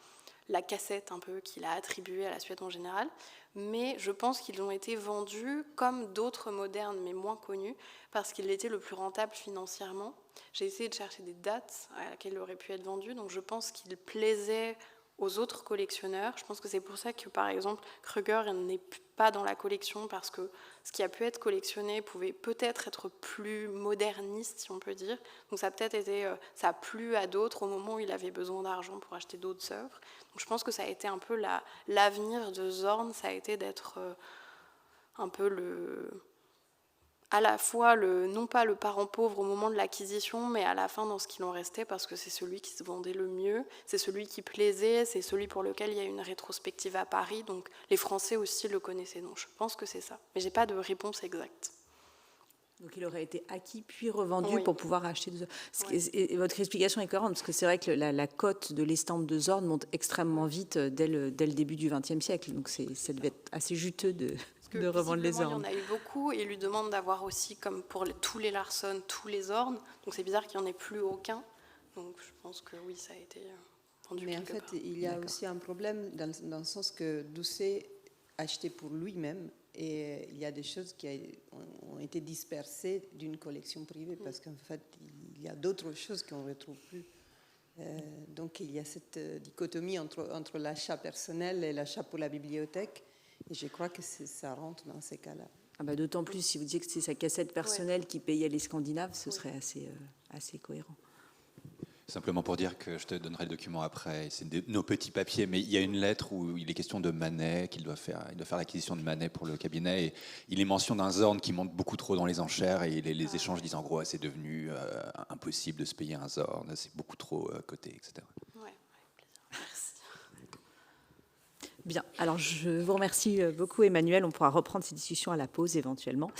Speaker 3: la cassette un peu qu'il a attribuée à la Suède en général. Mais je pense qu'ils ont été vendus comme d'autres modernes, mais moins connus, parce qu'il était le plus rentable financièrement. J'ai essayé de chercher des dates à laquelle il aurait pu être vendu, donc je pense qu'il plaisait aux autres collectionneurs. Je pense que c'est pour ça que, par exemple, Kruger n'est pas dans la collection, parce que ce qui a pu être collectionné pouvait peut-être être plus moderniste, si on peut dire. Donc ça a peut-être été, ça a plu à d'autres au moment où il avait besoin d'argent pour acheter d'autres œuvres. Donc je pense que ça a été un peu l'avenir de Zorn, ça a été d'être un peu à la fois non pas le parent pauvre au moment de l'acquisition, mais à la fin dans ce qu'il en restait, parce que c'est celui qui se vendait le mieux, c'est celui qui plaisait, c'est celui pour lequel il y a une rétrospective à Paris, donc les Français aussi le connaissaient, donc je pense que c'est ça. Mais j'ai pas de réponse exacte.
Speaker 2: Donc il aurait été acquis puis revendu pour pouvoir acheter des œuvres. Et votre explication est cohérente, parce que c'est vrai que la cote de l'estampe de Zorn monte extrêmement vite dès le début du XXe siècle, donc ça devait être assez juteux de revendre les Zorn.
Speaker 3: Il y en a eu beaucoup et il lui demande d'avoir aussi, comme pour tous les Larsson, tous les Zorn. Donc c'est bizarre qu'il n'y en ait plus aucun. Donc je pense que oui, ça a été vendu.
Speaker 1: Mais en fait, il y a aussi un problème dans le sens que Doucet achetait pour lui-même et il y a des choses qui ont été dispersées d'une collection privée parce qu'en fait, il y a d'autres choses qu'on ne retrouve plus. Donc il y a cette dichotomie entre l'achat personnel et l'achat pour la bibliothèque. Et je crois que ça rentre dans ces cas-là.
Speaker 2: D'autant plus, si vous disiez que c'est sa cassette personnelle qui payait les Scandinaves, ce serait assez cohérent.
Speaker 5: Simplement pour dire que je te donnerai le document après, c'est nos petits papiers, mais il y a une lettre où il est question de Manet, il doit faire l'acquisition de Manet pour le cabinet, et il est mention d'un Zorn qui monte beaucoup trop dans les enchères, et les échanges disent en gros, c'est devenu impossible de se payer un Zorn, c'est beaucoup trop coté, etc.
Speaker 2: Bien, alors je vous remercie beaucoup Emmanuel, on pourra reprendre ces discussions à la pause éventuellement.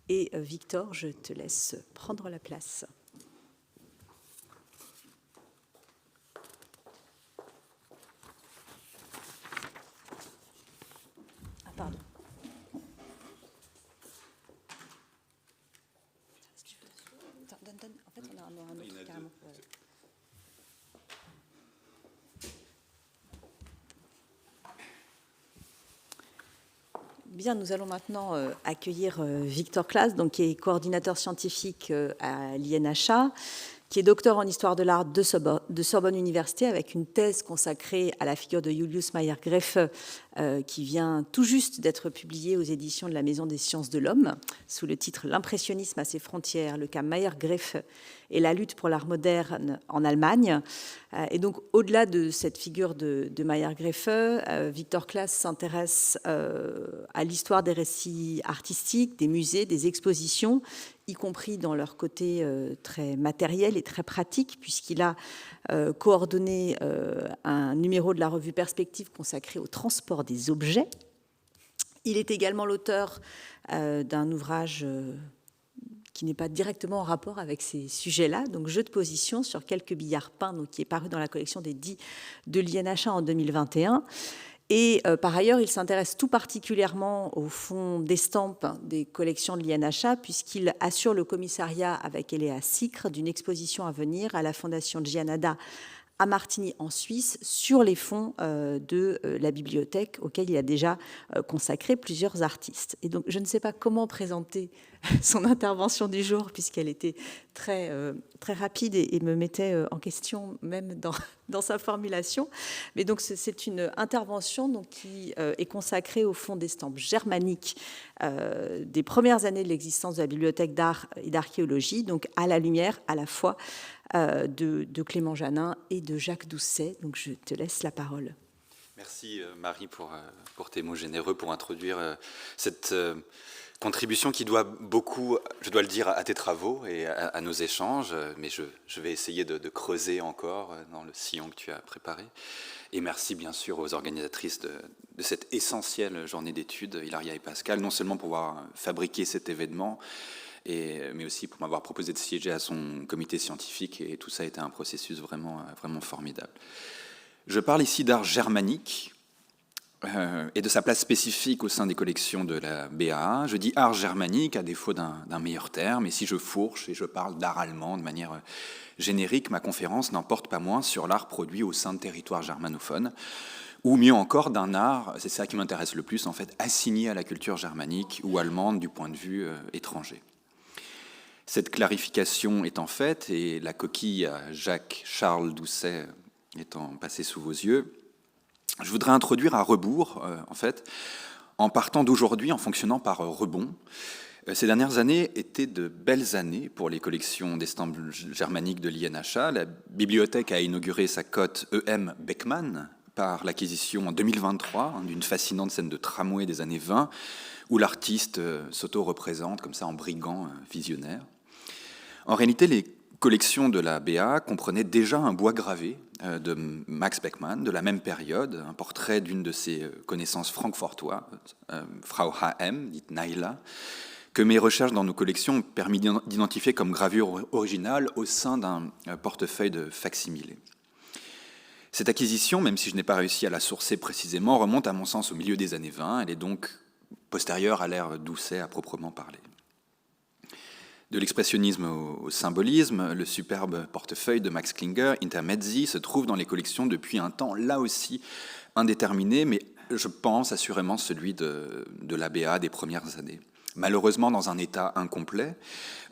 Speaker 2: Et Victor, je te laisse prendre la place. Ah pardon. Donne. En fait, on a un autre carrément. Bien, nous allons maintenant accueillir Victor Claes, donc, qui est coordinateur scientifique à l'INHA, qui est docteur en histoire de l'art de Sorbonne Université, avec une thèse consacrée à la figure de Julius Mayer-Greffe, qui vient tout juste d'être publiée aux éditions de la Maison des sciences de l'homme, sous le titre « L'impressionnisme à ses frontières, le cas Mayer-Greffe et la lutte pour l'art moderne en Allemagne ». Et donc, au-delà de cette figure de Mayer-Greffe, Victor Claes s'intéresse à l'histoire des récits artistiques, des musées, des expositions, y compris dans leur côté très matériel et très pratique, puisqu'il a coordonné un numéro de la revue Perspective consacré au transport des objets. Il est également l'auteur d'un ouvrage qui n'est pas directement en rapport avec ces sujets-là, donc Jeu de position sur quelques billards peints, donc, qui est paru dans la collection des 10 de l'INHA en 2021. Et par ailleurs, il s'intéresse tout particulièrement au fonds d'estampes des collections de l'INHA, puisqu'il assure le commissariat avec Eléa Sicre d'une exposition à venir à la Fondation Gianada à Martigny en Suisse sur les fonds de la bibliothèque auquel il a déjà consacré plusieurs artistes. Et donc je ne sais pas comment présenter son intervention du jour puisqu'elle était très, très rapide et me mettait en question même dans sa formulation. Mais donc c'est une intervention donc, qui est consacrée au fonds d'estampes germaniques des premières années de l'existence de la bibliothèque d'art et d'archéologie, donc à la lumière à la fois de Clément Janin et de Jacques Doucet. Donc je te laisse la parole.
Speaker 6: Merci Marie pour tes mots généreux, pour introduire cette contribution qui doit beaucoup, je dois le dire, à tes travaux et à nos échanges, mais je vais essayer de creuser encore dans le sillon que tu as préparé. Et merci bien sûr aux organisatrices de cette essentielle journée d'études, Hilaria et Pascal, non seulement pour avoir fabriqué cet événement, mais aussi pour m'avoir proposé de siéger à son comité scientifique, et tout ça a été un processus vraiment, vraiment formidable. Je parle ici d'art germanique et de sa place spécifique au sein des collections de la BAA. Je dis art germanique à défaut d'un meilleur terme, et si je fourche et je parle d'art allemand de manière générique, ma conférence n'en porte pas moins sur l'art produit au sein de territoires germanophones, ou mieux encore d'un art, c'est ça qui m'intéresse le plus en fait, assigné à la culture germanique ou allemande du point de vue étranger. Cette clarification étant faite, et la coquille à Jacques-Charles Doucet étant passée sous vos yeux, je voudrais introduire à rebours, en fait, en partant d'aujourd'hui, en fonctionnant par rebond. Ces dernières années étaient de belles années pour les collections d'estampes germaniques de l'INHA. La bibliothèque a inauguré sa cote E.M. Beckmann par l'acquisition en 2023 d'une fascinante scène de tramway des années 20, où l'artiste s'auto-représente comme ça en brigand visionnaire. En réalité, les collections de la BA comprenaient déjà un bois gravé de Max Beckmann, de la même période, un portrait d'une de ses connaissances francfortois, Frau H.M., dite Naila, que mes recherches dans nos collections ont permis d'identifier comme gravure originale au sein d'un portefeuille de facsimilé. Cette acquisition, même si je n'ai pas réussi à la sourcer précisément, remonte à mon sens au milieu des années 20, elle est donc postérieure à l'ère Doucet à proprement parler. De l'expressionnisme au symbolisme, le superbe portefeuille de Max Klinger, Intermezzi, se trouve dans les collections depuis un temps, là aussi, indéterminé, mais je pense assurément celui de l'ABA des premières années. Malheureusement dans un état incomplet,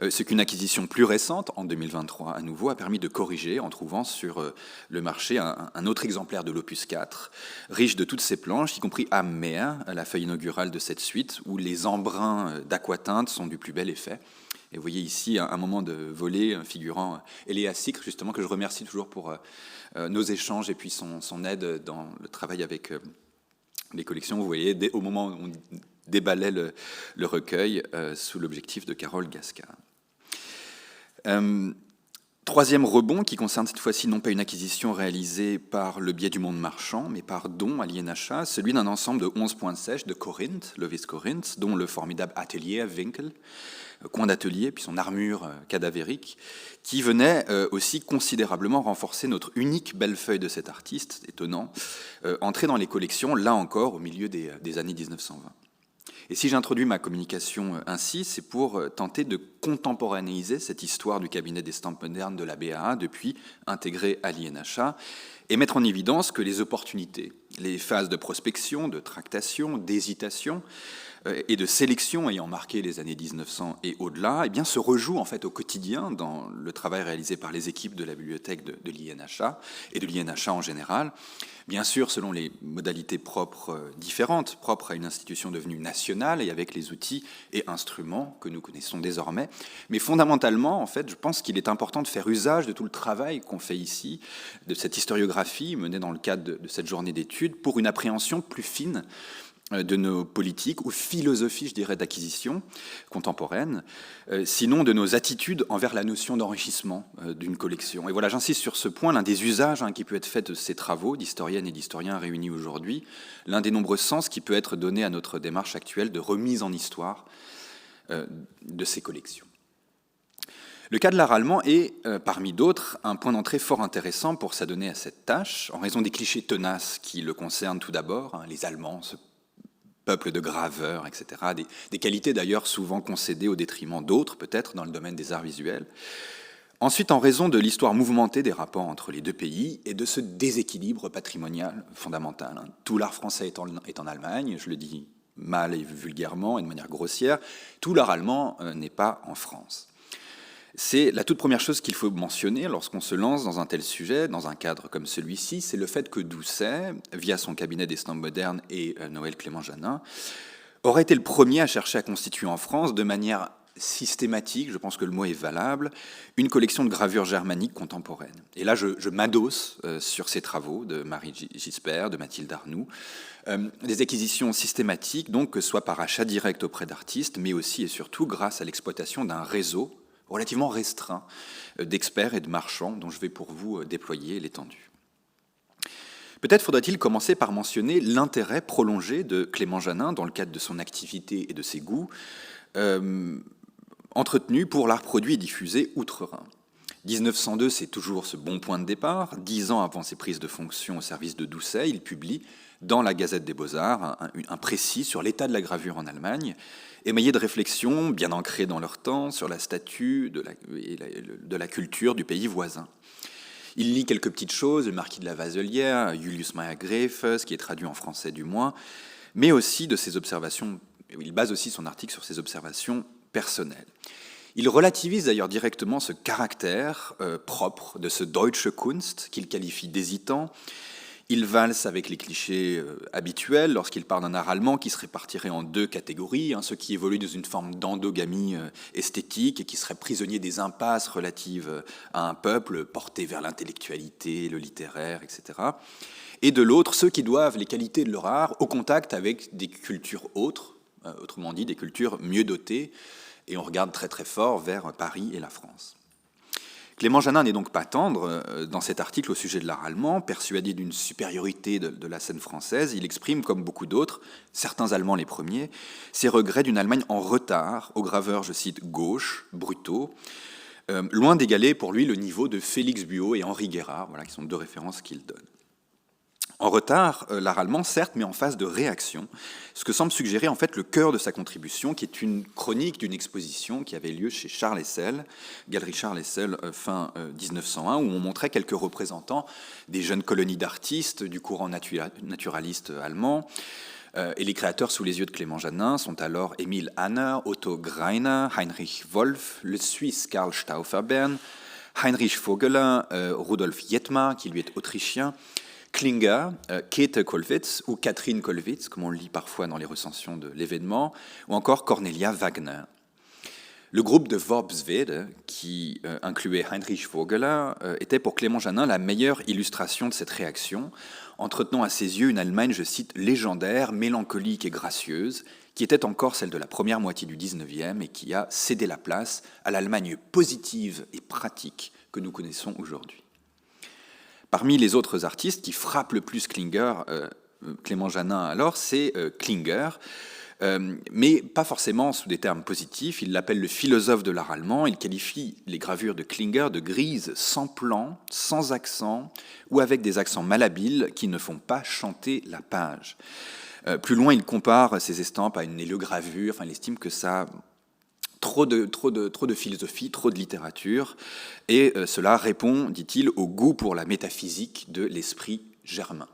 Speaker 6: ce qu'une acquisition plus récente, en 2023 à nouveau, a permis de corriger en trouvant sur le marché un autre exemplaire de l'opus 4, riche de toutes ses planches, y compris Am Meer, la feuille inaugurale de cette suite, où les embruns d'aquatinte sont du plus bel effet. Et vous voyez ici un moment de volée figurant Eléa Sicre, justement, que je remercie toujours pour nos échanges et puis son aide dans le travail avec les collections. Vous voyez, au moment où on déballait le recueil sous l'objectif de Carole Gascard. Troisième rebond qui concerne cette fois-ci non pas une acquisition réalisée par le biais du monde marchand, mais par don à l'INHA, celui d'un ensemble de 11 points sèches de Corinth, Lovis Corinth, dont le formidable atelier à Winkel, coin d'atelier, puis son armure cadavérique, qui venait aussi considérablement renforcer notre unique belle feuille de cet artiste, étonnant, entré dans les collections, là encore, au milieu des années 1920. Et si j'introduis ma communication ainsi, c'est pour tenter de contemporanéiser cette histoire du cabinet d'estampes modernes de la BAA depuis intégré à l'INHA et mettre en évidence que les opportunités, les phases de prospection, de tractation, d'hésitation et de sélection ayant marqué les années 1900 et au-delà, eh bien, se rejouent en fait au quotidien dans le travail réalisé par les équipes de la bibliothèque de l'INHA et de l'INHA en général, bien sûr selon les modalités propres différentes, propres à une institution devenue nationale et avec les outils et instruments que nous connaissons désormais. Mais fondamentalement, en fait, je pense qu'il est important de faire usage de tout le travail qu'on fait ici, de cette historiographie menée dans le cadre de cette journée d'études, pour une appréhension plus fine de nos politiques ou philosophies, je dirais, d'acquisition contemporaine, sinon de nos attitudes envers la notion d'enrichissement d'une collection. Et voilà, j'insiste sur ce point, l'un des usages qui peut être fait de ces travaux d'historiennes et d'historiens réunis aujourd'hui, l'un des nombreux sens qui peut être donné à notre démarche actuelle de remise en histoire de ces collections. Le cas de l'art allemand est, parmi d'autres, un point d'entrée fort intéressant pour s'adonner à cette tâche, en raison des clichés tenaces qui le concernent tout d'abord, les Allemands, ce peuple de graveurs, etc., des qualités d'ailleurs souvent concédées au détriment d'autres, peut-être, dans le domaine des arts visuels. Ensuite, en raison de l'histoire mouvementée des rapports entre les deux pays et de ce déséquilibre patrimonial fondamental. Tout l'art français est en Allemagne, je le dis mal et vulgairement et de manière grossière, tout l'art allemand n'est pas en France. C'est la toute première chose qu'il faut mentionner lorsqu'on se lance dans un tel sujet, dans un cadre comme celui-ci, c'est le fait que Doucet, via son cabinet d'estampes modernes et Noël Clément-Janin, aurait été le premier à chercher à constituer en France, de manière systématique, je pense que le mot est valable, une collection de gravures germaniques contemporaines. Et là, je m'adosse sur ces travaux de Marie Gispert, de Mathilde Arnoux, des acquisitions systématiques, donc que ce soit par achat direct auprès d'artistes, mais aussi et surtout grâce à l'exploitation d'un réseau relativement restreint d'experts et de marchands dont je vais pour vous déployer l'étendue. Peut-être faudrait-il commencer par mentionner l'intérêt prolongé de Clément Janin dans le cadre de son activité et de ses goûts, entretenu pour l'art produit et diffusé outre-Rhin. 1902, c'est toujours ce bon point de départ. 10 ans avant ses prises de fonction au service de Doucet, il publie dans la Gazette des Beaux-Arts un précis sur l'état de la gravure en Allemagne, émaillé de réflexions bien ancrées dans leur temps sur la statue de la culture du pays voisin. Il lit quelques petites choses, le marquis de la Vaselière, Julius Mayer-Greffes, qui est traduit en français du moins, mais aussi de ses observations. Il base aussi son article sur ses observations personnelles. Il relativise d'ailleurs directement ce caractère propre de ce Deutsche Kunst qu'il qualifie d'hésitant. Il valse avec les clichés habituels lorsqu'il parle d'un art allemand qui se répartirait en deux catégories, ceux qui évoluent dans une forme d'endogamie esthétique et qui seraient prisonniers des impasses relatives à un peuple porté vers l'intellectualité, le littéraire, etc. Et de l'autre, ceux qui doivent les qualités de leur art au contact avec des cultures autres, autrement dit des cultures mieux dotées, et on regarde très très fort vers Paris et la France. Clément Janin n'est donc pas tendre dans cet article au sujet de l'art allemand, persuadé d'une supériorité de la scène française. Il exprime, comme beaucoup d'autres, certains Allemands les premiers, ses regrets d'une Allemagne en retard, aux graveurs, je cite, gauche, brutaux, loin d'égaler pour lui le niveau de Félix Buot et Henri Guérard, voilà, qui sont deux références qu'il donne. En retard, l'art allemand, certes, mais en phase de réaction, ce que semble suggérer en fait le cœur de sa contribution, qui est une chronique d'une exposition qui avait lieu chez Charles Hessel, Galerie Charles Hessel, fin 1901, où on montrait quelques représentants des jeunes colonies d'artistes du courant naturaliste allemand. Et les créateurs sous les yeux de Clément Janin sont alors Emil Hanner, Otto Greiner, Heinrich Wolff, le Suisse Karl Stauffenbern, Heinrich Vogeler, Rudolf Jetma, qui lui est autrichien, Klinger, Käthe Kollwitz ou Catherine Kollwitz, comme on le lit parfois dans les recensions de l'événement, ou encore Cornelia Wagner. Le groupe de Worpswede, qui incluait Heinrich Vogeler, était pour Clément Janin la meilleure illustration de cette réaction, entretenant à ses yeux une Allemagne, je cite, légendaire, mélancolique et gracieuse, qui était encore celle de la première moitié du XIXe et qui a cédé la place à l'Allemagne positive et pratique que nous connaissons aujourd'hui. Parmi les autres artistes qui frappent le plus Clément Janin alors, c'est Klinger, mais pas forcément sous des termes positifs. Il l'appelle le philosophe de l'art allemand. Il qualifie les gravures de Klinger de grises sans plan, sans accent, ou avec des accents malhabiles qui ne font pas chanter la page. Plus loin, il compare ces estampes à une héliogravure. Enfin, il estime que ça a trop de philosophie, trop de littérature, et cela répond, dit-il, au goût pour la métaphysique de l'esprit germain.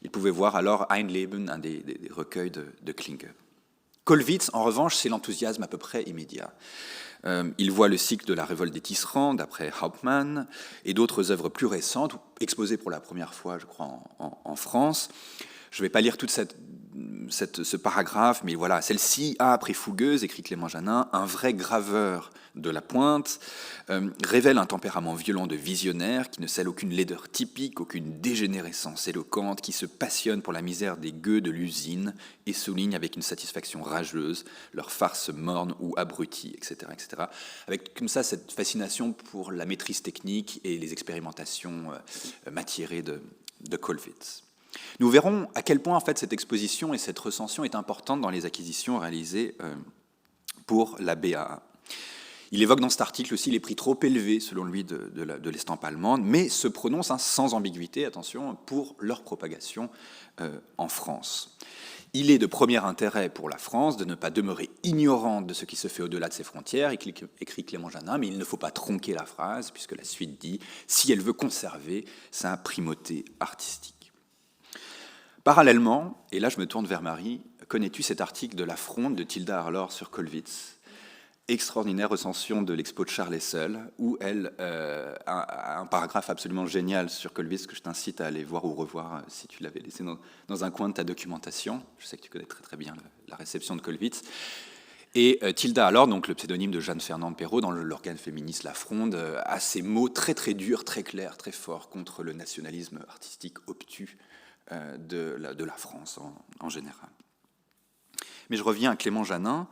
Speaker 6: Il pouvait voir alors Ein Leben, un des recueils de Klinger. Kollwitz, en revanche, c'est l'enthousiasme à peu près immédiat. Il voit le cycle de la révolte des tisserands, d'après Hauptmann, et d'autres œuvres plus récentes, exposées pour la première fois, je crois, en France. Je ne vais pas lire toute ce paragraphe, mais voilà, celle-ci, âpre et fougueuse, écrit Clément Janin, un vrai graveur de la pointe, révèle un tempérament violent de visionnaire qui ne scelle aucune laideur typique, aucune dégénérescence éloquente, qui se passionne pour la misère des gueux de l'usine et souligne avec une satisfaction rageuse leur farce morne ou abrutie, etc., etc. Avec comme ça cette fascination pour la maîtrise technique et les expérimentations matiérées de Kollwitz. Nous verrons à quel point en fait, cette exposition et cette recension est importante dans les acquisitions réalisées pour la BAA. Il évoque dans cet article aussi les prix trop élevés, selon lui, de l'estampe allemande, mais se prononce sans ambiguïté, attention, pour leur propagation en France. Il est de premier intérêt pour la France de ne pas demeurer ignorante de ce qui se fait au-delà de ses frontières, écrit Clément Janin, mais il ne faut pas tronquer la phrase, puisque la suite dit « si elle veut conserver sa primauté artistique ». Parallèlement, et là je me tourne vers Marie, connais-tu cet article de La Fronde de Tilda Harlor sur Kollwitz ? Extraordinaire recension de l'expo de Charles Essel, où elle a un paragraphe absolument génial sur Kollwitz que je t'incite à aller voir ou revoir si tu l'avais laissé dans un coin de ta documentation. Je sais que tu connais très très bien la réception de Kollwitz. Et Tilda Harlor, donc le pseudonyme de Jeanne-Fernande Perrault, dans l'organe féministe La Fronde, a ces mots très très durs, très clairs, très forts contre le nationalisme artistique obtus de la France en général. Mais je reviens à Clément Janin.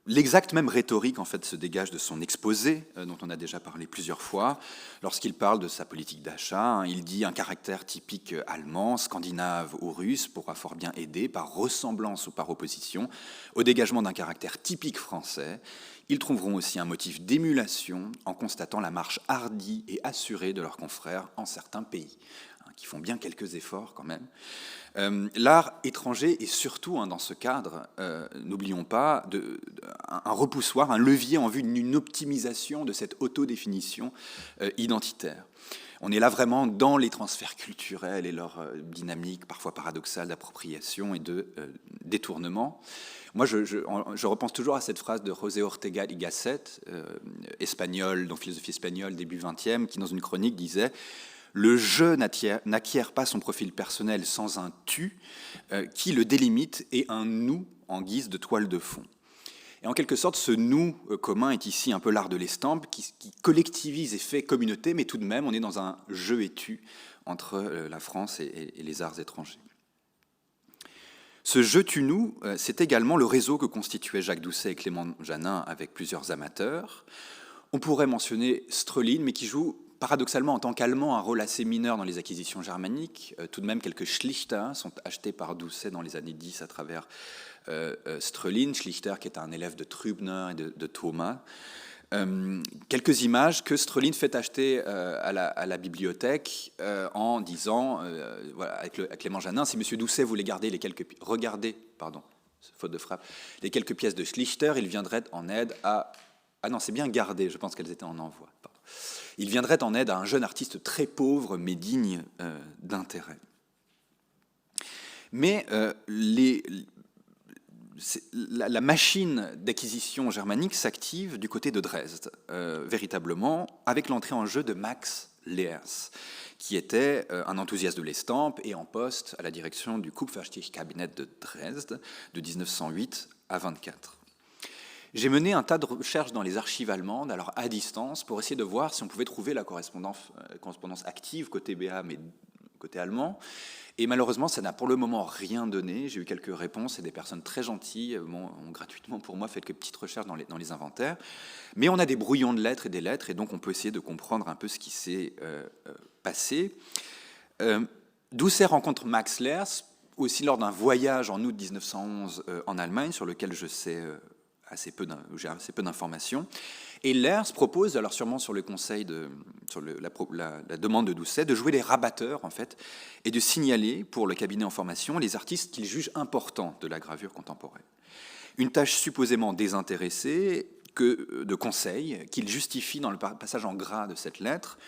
Speaker 6: L'exacte même rhétorique en fait se dégage de son exposé, dont on a déjà parlé plusieurs fois, lorsqu'il parle de sa politique d'achat. Il dit un caractère typique allemand, scandinave ou russe pourra fort bien aider, par ressemblance ou par opposition, au dégagement d'un caractère typique français. Ils trouveront aussi un motif d'émulation en constatant la marche hardie et assurée de leurs confrères en certains pays, qui font bien quelques efforts quand même. L'art étranger est surtout, dans ce cadre, n'oublions pas, un repoussoir, un levier en vue d'une optimisation de cette autodéfinition identitaire. On est là vraiment dans les transferts culturels et leur dynamique parfois paradoxale d'appropriation et de détournement. Moi, je repense toujours à cette phrase de José Ortega y Gasset, espagnol, donc philosophie espagnole, début 20e, qui dans une chronique disait « Le je n'acquiert pas son profil personnel sans un tu qui le délimite et un nous en guise de toile de fond ». Et en quelque sorte, ce nous commun est ici un peu l'art de l'estampe qui collectivise et fait communauté, mais tout de même, on est dans un je et tu entre la France et les arts étrangers. Ce je tu nous, c'est également le réseau que constituaient Jacques Doucet et Clément Janin avec plusieurs amateurs. On pourrait mentionner Strelin, mais qui joue paradoxalement en tant qu'Allemand un rôle assez mineur dans les acquisitions germaniques. Tout de même, quelques Schlichter sont achetés par Doucet dans les années 10 à travers Strelin. Schlichter qui est un élève de Trübner et de Thomas. Quelques images que Strelin fait acheter à la bibliothèque en disant, voilà, avec Clément Janin, si M. Doucet voulait regarder, faute de frappe, les quelques pièces de Schlichter, il viendrait en aide à... Ah non, c'est bien gardé, je pense qu'elles étaient en envoi. Pardon. Il viendrait en aide à un jeune artiste très pauvre mais digne d'intérêt. Mais la machine d'acquisition germanique s'active du côté de Dresde, véritablement, avec l'entrée en jeu de Max Leers, qui était un enthousiaste de l'estampe et en poste à la direction du Kupferstichkabinett de Dresde de 1908 à 1924. J'ai mené un tas de recherches dans les archives allemandes, alors à distance, pour essayer de voir si on pouvait trouver la correspondance active côté BA, mais côté allemand. Et malheureusement, ça n'a pour le moment rien donné. J'ai eu quelques réponses et des personnes très gentilles ont gratuitement pour moi fait quelques petites recherches dans les inventaires. Mais on a des brouillons de lettres, et donc on peut essayer de comprendre un peu ce qui s'est passé. Doucet rencontre Max Leers, aussi lors d'un voyage en août 1911 en Allemagne, sur lequel j'ai assez peu d'informations. Et Leers propose, alors sûrement sur le conseil, sur la demande de Doucet, de jouer les rabatteurs, en fait, et de signaler pour le cabinet en formation les artistes qu'il juge importants de la gravure contemporaine. Une tâche supposément désintéressée, de conseil, qu'il justifie dans le passage en gras de cette lettre.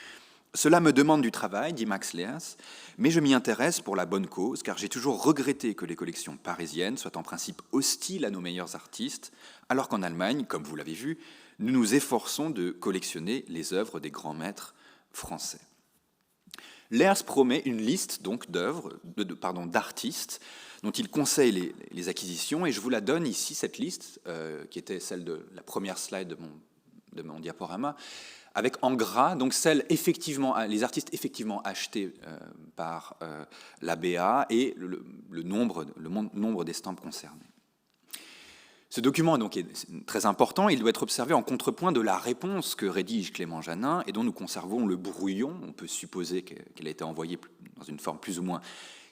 Speaker 6: Cela me demande du travail, dit Max Leers, mais je m'y intéresse pour la bonne cause, car j'ai toujours regretté que les collections parisiennes soient en principe hostiles à nos meilleurs artistes, alors qu'en Allemagne, comme vous l'avez vu, nous nous efforçons de collectionner les œuvres des grands maîtres français. Leers promet une liste donc d'artistes dont il conseille les acquisitions, et je vous la donne ici, cette liste, qui était celle de la première slide de mon diaporama, avec en gras donc les artistes effectivement achetés par la BA et le nombre d'estampes concernées. Ce document donc est très important, il doit être observé en contrepoint de la réponse que rédige Clément Janin et dont nous conservons le brouillon. On peut supposer qu'elle a été envoyée dans une forme plus ou moins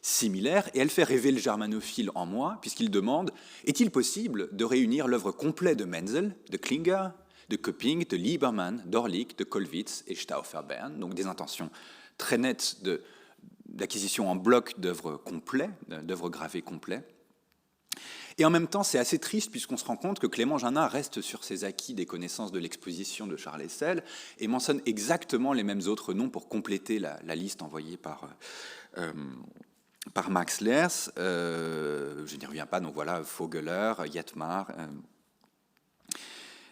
Speaker 6: similaire, et elle fait rêver le germanophile en moi, puisqu'il demande « Est-il possible de réunir l'œuvre complète de Menzel, de Klinger, de Köpping, de Liebermann, d'Orlik, de Kollwitz et Stauffenberg, donc des intentions très nettes d'acquisition en bloc d'œuvres complets, d'œuvres gravées complets. Et en même temps, c'est assez triste puisqu'on se rend compte que Clément Janin reste sur ses acquis des connaissances de l'exposition de Charles Hessel et mentionne exactement les mêmes autres noms pour compléter la liste envoyée par Max Lers. Je n'y reviens pas, donc voilà, Vogeler, Jetmar,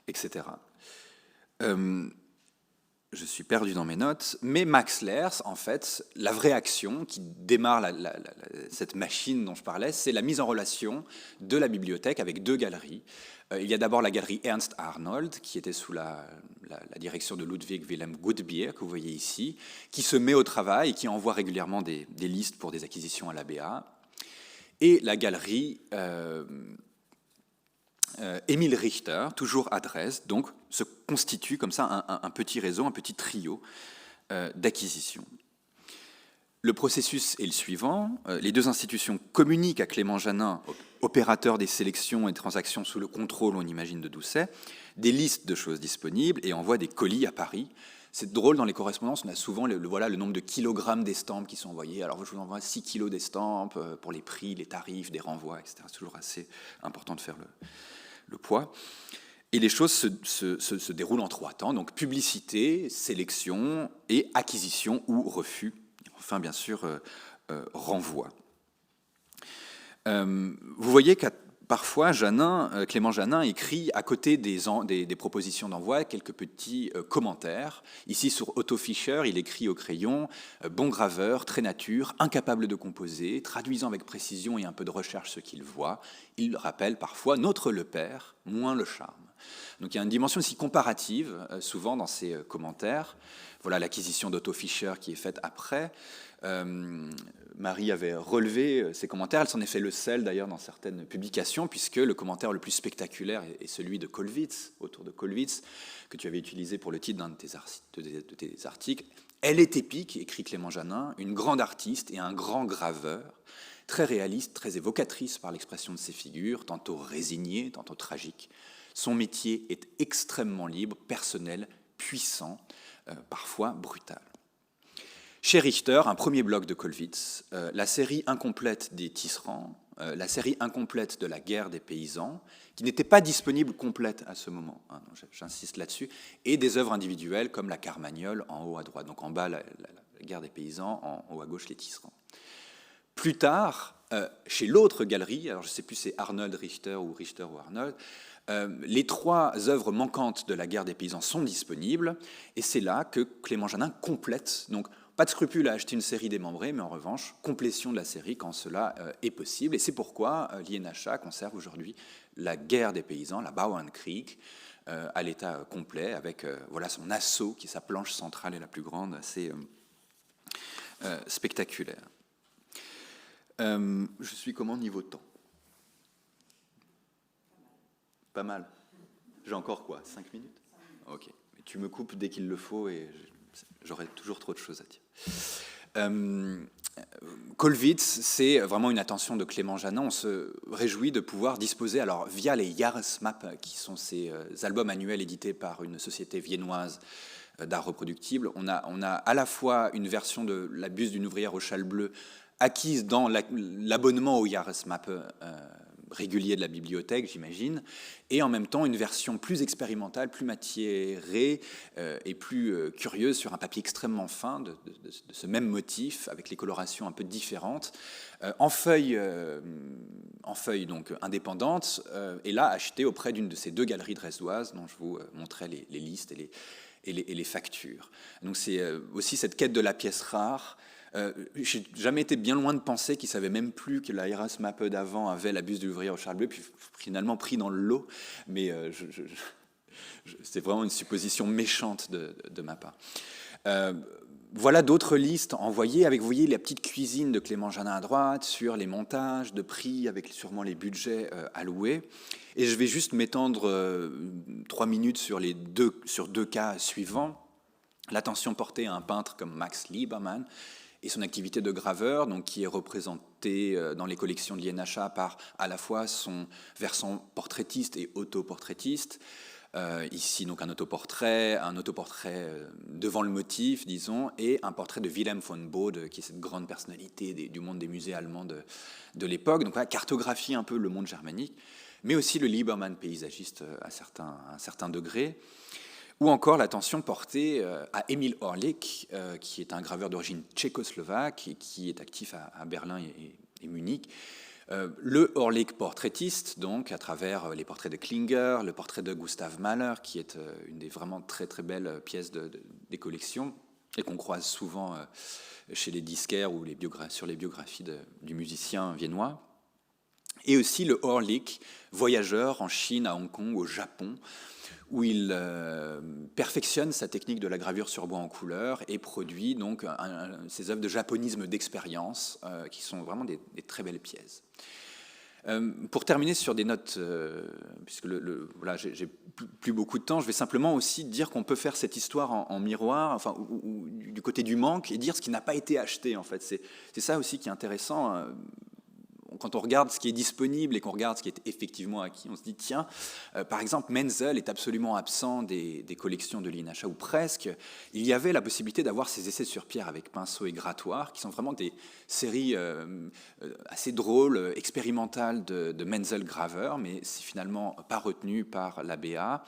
Speaker 6: etc. Je suis perdu dans mes notes, mais Max Lers, en fait, la vraie action qui démarre cette machine dont je parlais, c'est la mise en relation de la bibliothèque avec deux galeries. Il y a d'abord la galerie Ernst Arnold, qui était sous la direction de Ludwig Wilhelm Gutbier, que vous voyez ici, qui se met au travail et qui envoie régulièrement des listes pour des acquisitions à l'ABA. Et la galerie Emil Richter, toujours à Dresde, donc se constitue comme ça un petit réseau, un petit trio d'acquisition. Le processus est le suivant. Les deux institutions communiquent à Clément Janin, opérateur des sélections et transactions sous le contrôle, on imagine, de Doucet, des listes de choses disponibles et envoient des colis à Paris. C'est drôle, dans les correspondances, on a souvent le nombre de kilogrammes d'estampes qui sont envoyés. Alors, je vous envoie 6 kilos d'estampes pour les prix, les tarifs, des renvois, etc. C'est toujours assez important de faire le poids. Et les choses se déroulent en 3 temps, donc publicité, sélection et acquisition ou refus. Enfin, bien sûr, renvoi. Vous voyez qu'à parfois, Clément Janin écrit à côté des propositions d'envoi quelques petits commentaires. Ici, sur Otto Fischer, il écrit au crayon « Bon graveur, très nature, incapable de composer, traduisant avec précision et un peu de recherche ce qu'il voit. Il rappelle parfois notre le père, moins le charme. » Donc il y a une dimension aussi comparative, souvent dans ces commentaires. Voilà l'acquisition d'Otto Fischer qui est faite après. Marie avait relevé ces commentaires, elle s'en est fait le sel d'ailleurs dans certaines publications, puisque le commentaire le plus spectaculaire est celui de Kollwitz, autour de Kollwitz, que tu avais utilisé pour le titre d'un de tes articles. Elle est épique, écrit Clément Janin, une grande artiste et un grand graveur, très réaliste, très évocatrice par l'expression de ses figures, tantôt résignées, tantôt tragiques. Son métier est extrêmement libre, personnel, puissant, parfois brutal. Chez Richter, un premier bloc de Kollwitz, la série incomplète des Tisserands, la série incomplète de la guerre des paysans, qui n'était pas disponible complète à ce moment, hein, j'insiste là-dessus, et des œuvres individuelles comme la Carmagnole en haut à droite, donc en bas la guerre des paysans, en haut à gauche les Tisserands. Plus tard, chez l'autre galerie, alors je ne sais plus si c'est Arnold Richter ou Arnold, les 3 œuvres manquantes de la guerre des paysans sont disponibles, et c'est là que Clément Janin complète. Donc, pas de scrupule à acheter une série démembrée, mais en revanche, complétion de la série quand cela est possible. Et c'est pourquoi l'INHA conserve aujourd'hui la guerre des paysans, la Bauernkrieg, à l'état complet, avec voilà son assaut, qui est sa planche centrale et la plus grande, assez spectaculaire. Je suis comment niveau temps? Pas mal. J'ai encore quoi, 5 minutes? Ok. Mais tu me coupes dès qu'il le faut et j'aurai toujours trop de choses à dire. Kollwitz, c'est vraiment une attention de Clément Janin. On se réjouit de pouvoir disposer, alors via les Jahresmap, qui sont ces albums annuels édités par une société viennoise d'art reproductible, on a à la fois une version de La buste d'une ouvrière au châle bleu acquise dans l'abonnement au Jahresmap régulier de la bibliothèque, j'imagine, et en même temps une version plus expérimentale, plus matiérée et plus curieuse sur un papier extrêmement fin de ce même motif, avec les colorations un peu différentes, en feuille donc indépendante, et là acheté auprès d'une de ces 2 galeries dresdoises dont je vous montrais les listes et les factures. Donc c'est aussi cette quête de la pièce rare. J'ai jamais été bien loin de penser qu'ils ne savaient même plus que la Jahresmap d'avant avait la buste de l'ouvrière au châle bleu, puis finalement pris dans le lot. Mais c'est vraiment une supposition méchante de ma part. Voilà d'autres listes envoyées avec, vous voyez, la petite cuisine de Clément Janin à droite, sur les montages de prix, avec sûrement les budgets alloués. Et je vais juste m'étendre 3 minutes sur 2 cas suivants. L'attention portée à un peintre comme Max Liebermann, et son activité de graveur, donc, qui est représentée dans les collections de l'INHA par à la fois son versant portraitiste et autoportraitiste. Ici, donc, un autoportrait devant le motif, disons, et un portrait de Wilhelm von Bode, qui est cette grande personnalité du monde des musées allemands de l'époque. Donc, voilà, cartographie un peu le monde germanique, mais aussi le Liebermann paysagiste à un certain degré. Ou encore l'attention portée à Emil Orlik, qui est un graveur d'origine tchécoslovaque et qui est actif à Berlin et Munich. Le Orlik portraitiste, donc, à travers les portraits de Klinger, le portrait de Gustav Mahler, qui est une des vraiment très très belles pièces des collections, et qu'on croise souvent chez les disquaires ou sur les biographies du musicien viennois. Et aussi le Orlik, voyageur en Chine, à Hong Kong, au Japon, où il perfectionne sa technique de la gravure sur bois en couleur et produit donc ses œuvres de japonisme d'expérience, qui sont vraiment des très belles pièces. Pour terminer sur des notes, puisque voilà, j'ai plus beaucoup de temps, je vais simplement aussi dire qu'on peut faire cette histoire en miroir, enfin, ou du côté du manque, et dire ce qui n'a pas été acheté, en fait. C'est ça aussi qui est intéressant. Quand on regarde ce qui est disponible et qu'on regarde ce qui est effectivement acquis, on se dit, tiens, par exemple, Menzel est absolument absent des collections de l'INHA, ou presque. Il y avait la possibilité d'avoir ces essais sur pierre avec pinceau et grattoir, qui sont vraiment des séries assez drôles, expérimentales de Menzel graveur, mais c'est finalement pas retenu par l'ABA,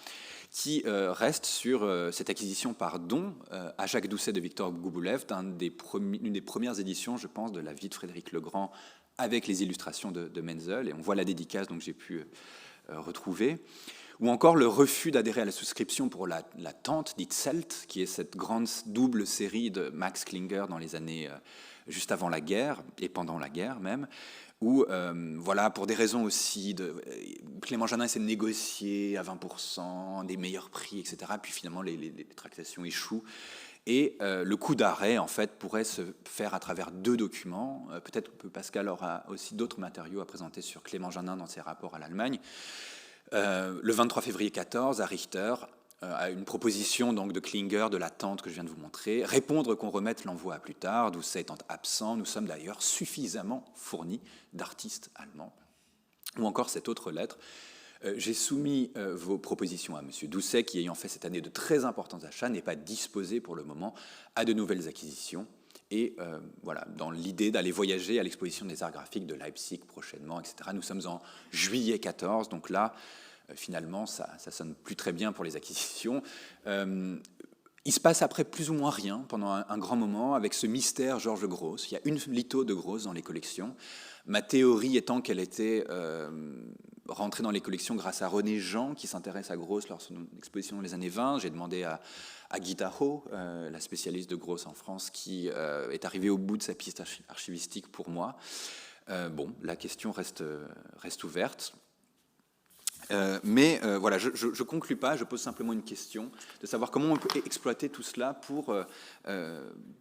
Speaker 6: qui reste sur cette acquisition par don à Jacques Doucet de Victor Gouboulev, une des premières éditions, je pense, de la vie de Frédéric Legrand, avec les illustrations de Menzel, et on voit la dédicace donc j'ai pu retrouver, ou encore le refus d'adhérer à la souscription pour la Tente, dite Celt, qui est cette grande double série de Max Klinger dans les années juste avant la guerre, et pendant la guerre même, où, voilà, pour des raisons aussi Clément Jeannin essaie de négocier à 20%, des meilleurs prix, etc., puis finalement les tractations échouent. Et le coup d'arrêt, en fait, pourrait se faire à travers 2 documents. Peut-être que Pascal aura aussi d'autres matériaux à présenter sur Clément Jeannin dans ses rapports à l'Allemagne. Le 23 février 14, à Richter, à une proposition donc, de Klinger, de la Tente que je viens de vous montrer, répondre qu'on remette l'envoi à plus tard, Doucet étant absent. Nous sommes d'ailleurs suffisamment fournis d'artistes allemands. Ou encore cette autre lettre. J'ai soumis vos propositions à M. Doucet, qui, ayant fait cette année de très importants achats, n'est pas disposé pour le moment à de nouvelles acquisitions. Et voilà, dans l'idée d'aller voyager à l'exposition des arts graphiques de Leipzig prochainement, etc. Nous sommes en juillet 14, donc là, finalement, ça sonne plus très bien pour les acquisitions. Il se passe après plus ou moins rien pendant un grand moment avec ce mystère Georges Gross. Il y a une litho de Gross dans les collections. Ma théorie étant qu'elle était rentrée dans les collections grâce à René Jean, qui s'intéresse à Gross lors de son exposition dans les années 20. J'ai demandé à Guita Ho, la spécialiste de Gross en France, qui est arrivée au bout de sa piste archivistique pour moi. Bon, la question reste ouverte. Mais voilà, je ne conclus pas, je pose simplement une question de savoir comment on peut exploiter tout cela pour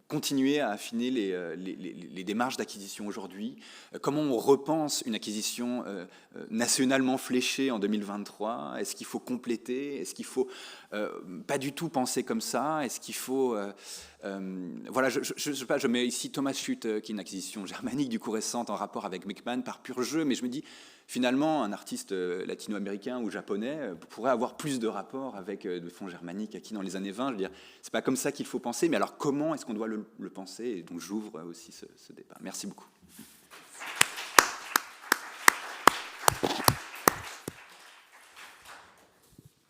Speaker 6: continuer à affiner les démarches d'acquisition aujourd'hui, comment on repense une acquisition nationalement fléchée en 2023, est-ce qu'il faut compléter, est-ce qu'il faut pas du tout penser comme ça, est-ce qu'il faut... voilà, je sais pas, je mets ici Thomas Schutte, qui est une acquisition germanique du coup récente en rapport avec Beckmann par pur jeu, mais je me dis finalement un artiste latino-américain ou japonais pourrait avoir plus de rapports avec le fonds germanique acquis dans les années 20. Je veux dire, c'est pas comme ça qu'il faut penser, mais alors comment est-ce qu'on doit le penser? Et donc j'ouvre aussi ce débat. Merci beaucoup.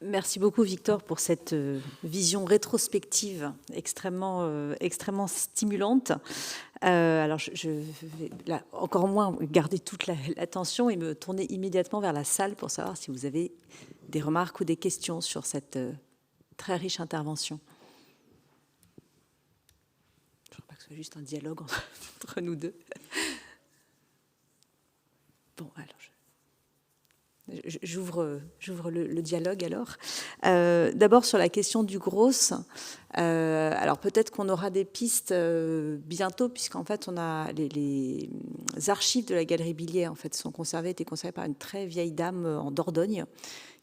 Speaker 2: Merci beaucoup, Victor, pour cette vision rétrospective extrêmement stimulante. Alors, je vais là, encore moins garder toute l'attention et me tourner immédiatement vers la salle pour savoir si vous avez des remarques ou des questions sur cette très riche intervention. Je ne veux pas que ce soit juste un dialogue entre nous deux. Bon, alors j'ouvre le dialogue alors. D'abord sur la question du Gross. Alors peut-être qu'on aura des pistes bientôt, puisqu'en fait on a les archives de la Galerie Billier en fait étaient conservées par une très vieille dame en Dordogne,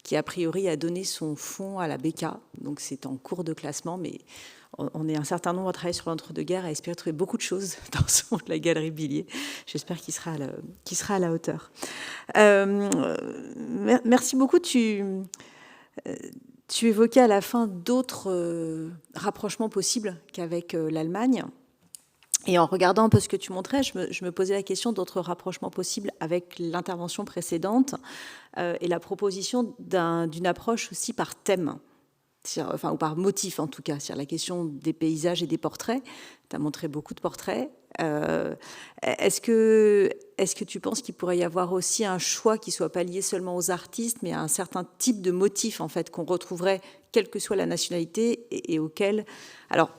Speaker 2: qui a priori a donné son fonds à la BK. Donc c'est en cours de classement, mais on est un certain nombre à travailler sur l'entre-deux-guerres et à espérer trouver beaucoup de choses dans ce fond de la Galerie Billier. J'espère qu'il sera à la hauteur. Merci beaucoup. Tu Tu évoquais à la fin d'autres rapprochements possibles qu'avec l'Allemagne. Et en regardant un peu ce que tu montrais, je me posais la question d'autres rapprochements possibles avec l'intervention précédente et la proposition d'une approche aussi par thème, ou par motif en tout cas, sur la question des paysages et des portraits. Tu as montré beaucoup de portraits. Est-ce que tu penses qu'il pourrait y avoir aussi un choix qui ne soit pas lié seulement aux artistes, mais à un certain type de motif en fait, qu'on retrouverait, quelle que soit la nationalité, et auquel... Alors,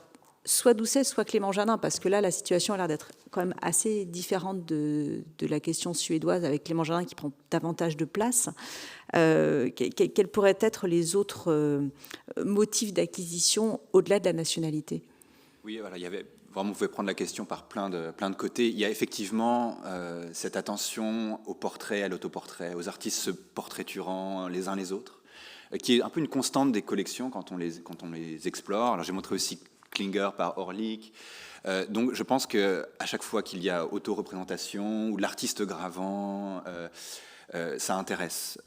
Speaker 2: soit Doucet, soit Clément Janin, parce que là, la situation a l'air d'être quand même assez différente de la question suédoise, avec Clément Janin qui prend davantage de place. Quels pourraient être les autres motifs d'acquisition au-delà de la nationalité?
Speaker 5: Oui, voilà, il y avait... Vraiment, vous pouvez prendre la question par plein de côtés. Il y a effectivement cette attention au portrait, à l'autoportrait, aux artistes se portraiturant les uns les autres, qui est un peu une constante des collections quand on les explore. Alors, j'ai montré aussi Klinger par Orlik. Donc je pense qu'à chaque fois qu'il y a auto-représentation ou l'artiste gravant, ça intéresse.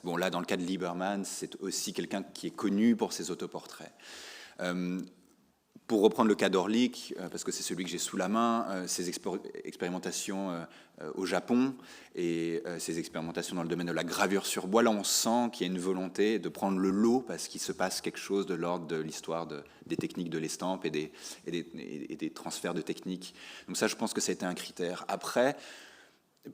Speaker 5: Bon, là, dans le cas de Lieberman, c'est aussi quelqu'un qui est connu pour ses autoportraits. Pour reprendre le cas d'Orlik, parce que c'est celui que j'ai sous la main, ses expérimentations au Japon et ses expérimentations dans le domaine de la gravure sur bois, là on sent qu'il y a une volonté de prendre le lot parce qu'il se passe quelque chose de l'ordre de l'histoire des techniques de l'estampe et des transferts de techniques. Donc ça, je pense que ça a été un critère. Après,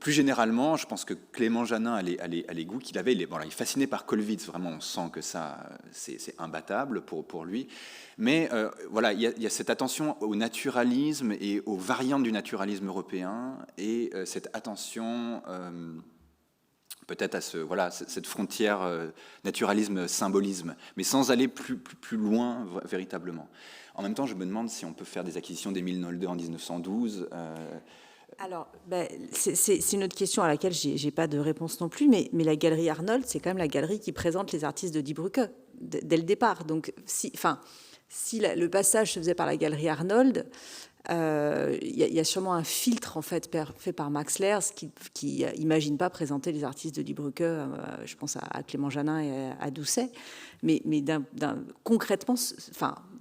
Speaker 5: plus généralement, je pense que Clément Janin a les goûts qu'il avait. Il est fasciné par Kollwitz, vraiment, on sent que ça, c'est imbattable pour lui. Mais voilà, il y a cette attention au naturalisme et aux variantes du naturalisme européen, et cette attention peut-être à cette frontière naturalisme-symbolisme, mais sans aller plus loin véritablement. En même temps, je me demande si on peut faire des acquisitions d'Émile Nolde en 1912.
Speaker 2: Alors, c'est une autre question à laquelle je n'ai pas de réponse non plus, mais la galerie Arnold, c'est quand même la galerie qui présente les artistes de Die Brücke dès le départ. Donc, si le passage se faisait par la galerie Arnold, il y a sûrement un filtre en fait fait par Max Lers qui n'imagine pas présenter les artistes de Die Brücke, je pense à Clément Janin et à Doucet, mais concrètement,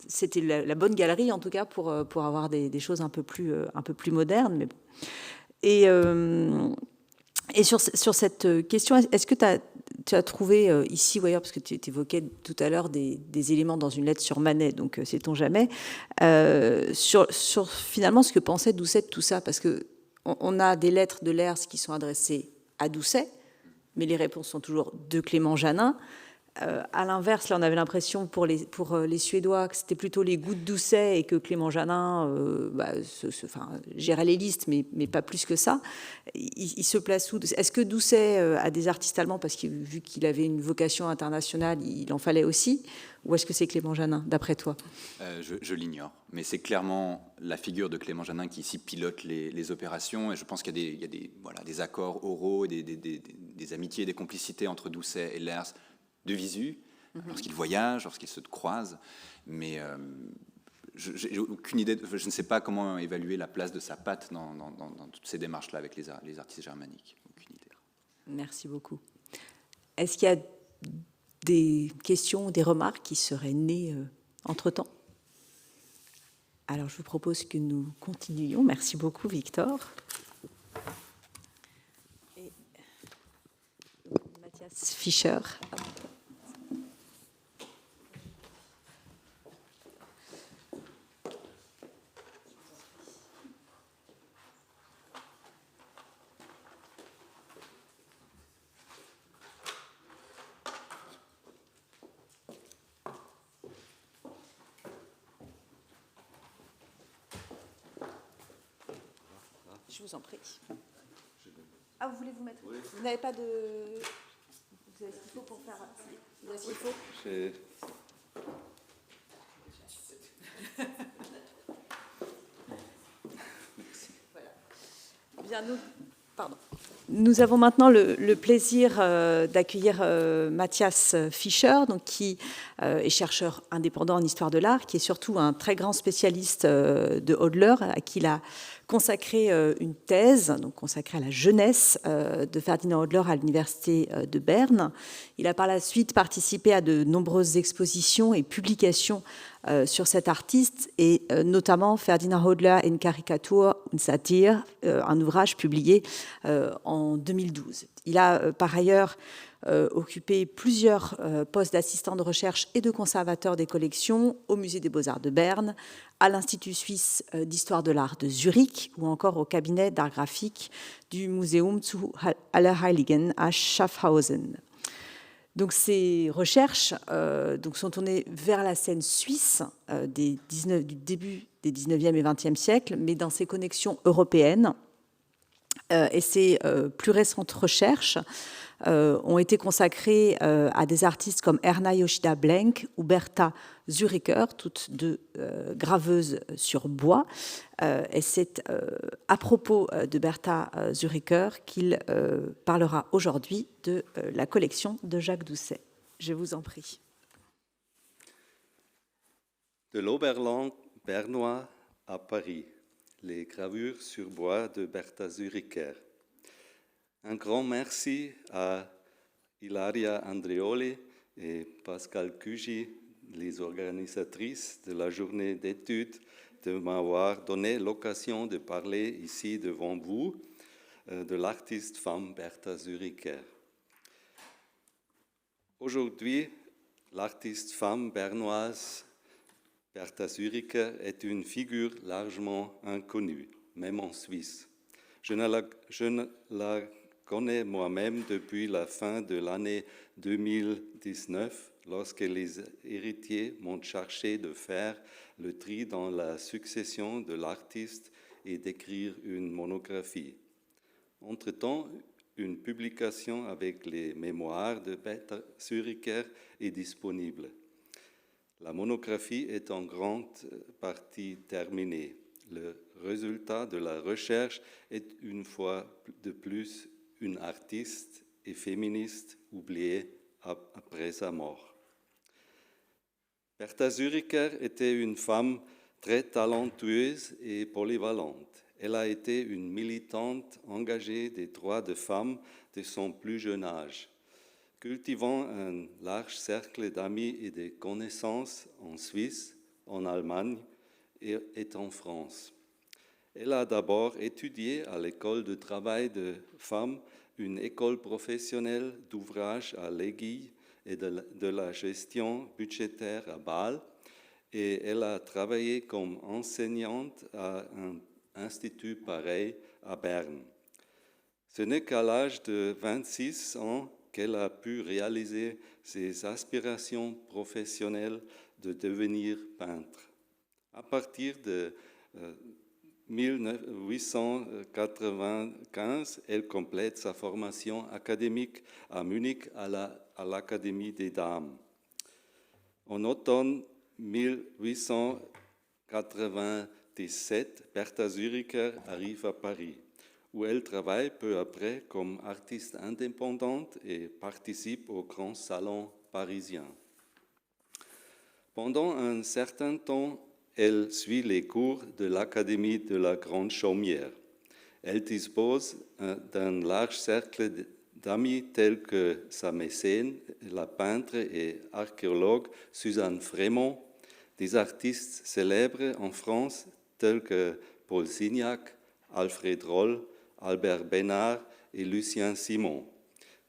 Speaker 2: c'était la bonne galerie en tout cas pour avoir des choses un peu plus modernes. Mais bon. Et sur cette question, est-ce que tu as trouvé ici ou ailleurs, parce que tu évoquais tout à l'heure des éléments dans une lettre sur Manet, donc sait-on jamais, sur finalement ce que pensait Doucet de tout ça, parce qu'on a des lettres de Lers qui sont adressées à Doucet, mais les réponses sont toujours de Clément Janin. À l'inverse, là, on avait l'impression pour les Suédois que c'était plutôt les goûts de Doucet et que Clément Janin gérait les listes, mais pas plus que ça. Il se place où? Est-ce que Doucet a des artistes allemands parce que vu qu'il avait une vocation internationale, il en fallait aussi? Ou est-ce que c'est Clément Janin, d'après toi?
Speaker 5: Je l'ignore, mais c'est clairement la figure de Clément Janin qui ici pilote les opérations, et je pense qu'il y a des accords oraux, et des amitiés, des complicités entre Doucet et Lers, de visu, lorsqu'ils voyagent, lorsqu'ils se croisent, mais j'ai aucune idée, je ne sais pas comment évaluer la place de sa patte dans toutes ces démarches-là avec les artistes germaniques. Aucune idée.
Speaker 2: Merci beaucoup. Est-ce qu'il y a des questions, des remarques qui seraient nées entre-temps? Alors, je vous propose que nous continuions. Merci beaucoup, Victor. Et Matthias Fischer. Je vous en prie. Ah, vous voulez vous mettre? Oui. Vous n'avez pas de... Vous avez ce qu'il faut pour faire... Vous avez ce qu'il faut? Bien, nous avons maintenant le plaisir d'accueillir Matthias Fischer, donc, qui est chercheur indépendant en histoire de l'art, qui est surtout un très grand spécialiste de Hodler, à qui la consacré une thèse, donc consacrée à la jeunesse de Ferdinand Hodler à l'université de Berne. Il a par la suite participé à de nombreuses expositions et publications sur cet artiste, et notamment Ferdinand Hodler in Caricatur und Satire, un ouvrage publié en 2012. Il a par ailleurs occupé plusieurs postes d'assistant de recherche et de conservateur des collections au Musée des Beaux-Arts de Berne, à l'Institut suisse d'histoire de l'art de Zurich ou encore au cabinet d'art graphique du Museum zu Allerheiligen à Schaffhausen. Donc ces recherches sont tournées vers la scène suisse du début des 19e et 20e siècles, mais dans ses connexions européennes. Et ces plus récentes recherches ont été consacrées à des artistes comme Erna Yoshida Blenk ou Bertha Zuricher, toutes deux graveuses sur bois. Et c'est à propos de Bertha Zuricher qu'il parlera aujourd'hui de la collection de Jacques Doucet. Je vous en prie.
Speaker 7: De l'Oberland bernois à Paris, les gravures sur bois de Bertha Zuricher. Un grand merci à Ilaria Andreoli et Pascal Cugy, les organisatrices de la journée d'études, de m'avoir donné l'occasion de parler ici devant vous de l'artiste femme Bertha Zuricher. Aujourd'hui, l'artiste femme bernoise Bertha Zuricher est une figure largement inconnue, même en Suisse. Je ne la connais moi-même depuis la fin de l'année 2019, lorsque les héritiers m'ont chargé de faire le tri dans la succession de l'artiste et d'écrire une monographie. Entre-temps, une publication avec les mémoires de Bertha Zuricher est disponible. La monographie est en grande partie terminée. Le résultat de la recherche est une fois de plus une artiste et féministe oubliée après sa mort. Bertha Zuricher était une femme très talentueuse et polyvalente. Elle a été une militante engagée des droits des femmes de son plus jeune âge, cultivant un large cercle d'amis et de connaissances en Suisse, en Allemagne et en France. Elle a d'abord étudié à l'école de travail de femmes, une école professionnelle d'ouvrage à l'Aiguille et de la gestion budgétaire à Bâle, et elle a travaillé comme enseignante à un institut pareil à Berne. Ce n'est qu'à l'âge de 26 ans qu'elle a pu réaliser ses aspirations professionnelles de devenir peintre. À partir de 1895, elle complète sa formation académique à Munich à l'Académie des Dames. En automne 1897, Bertha Zuricher arrive à Paris, où elle travaille peu après comme artiste indépendante et participe au grand salon parisien. Pendant un certain temps, elle suit les cours de l'Académie de la Grande Chaumière. Elle dispose d'un large cercle d'amis tels que sa mécène, la peintre et archéologue Suzanne Frémont, des artistes célèbres en France tels que Paul Signac, Alfred Roll, Albert Bénard et Lucien Simon,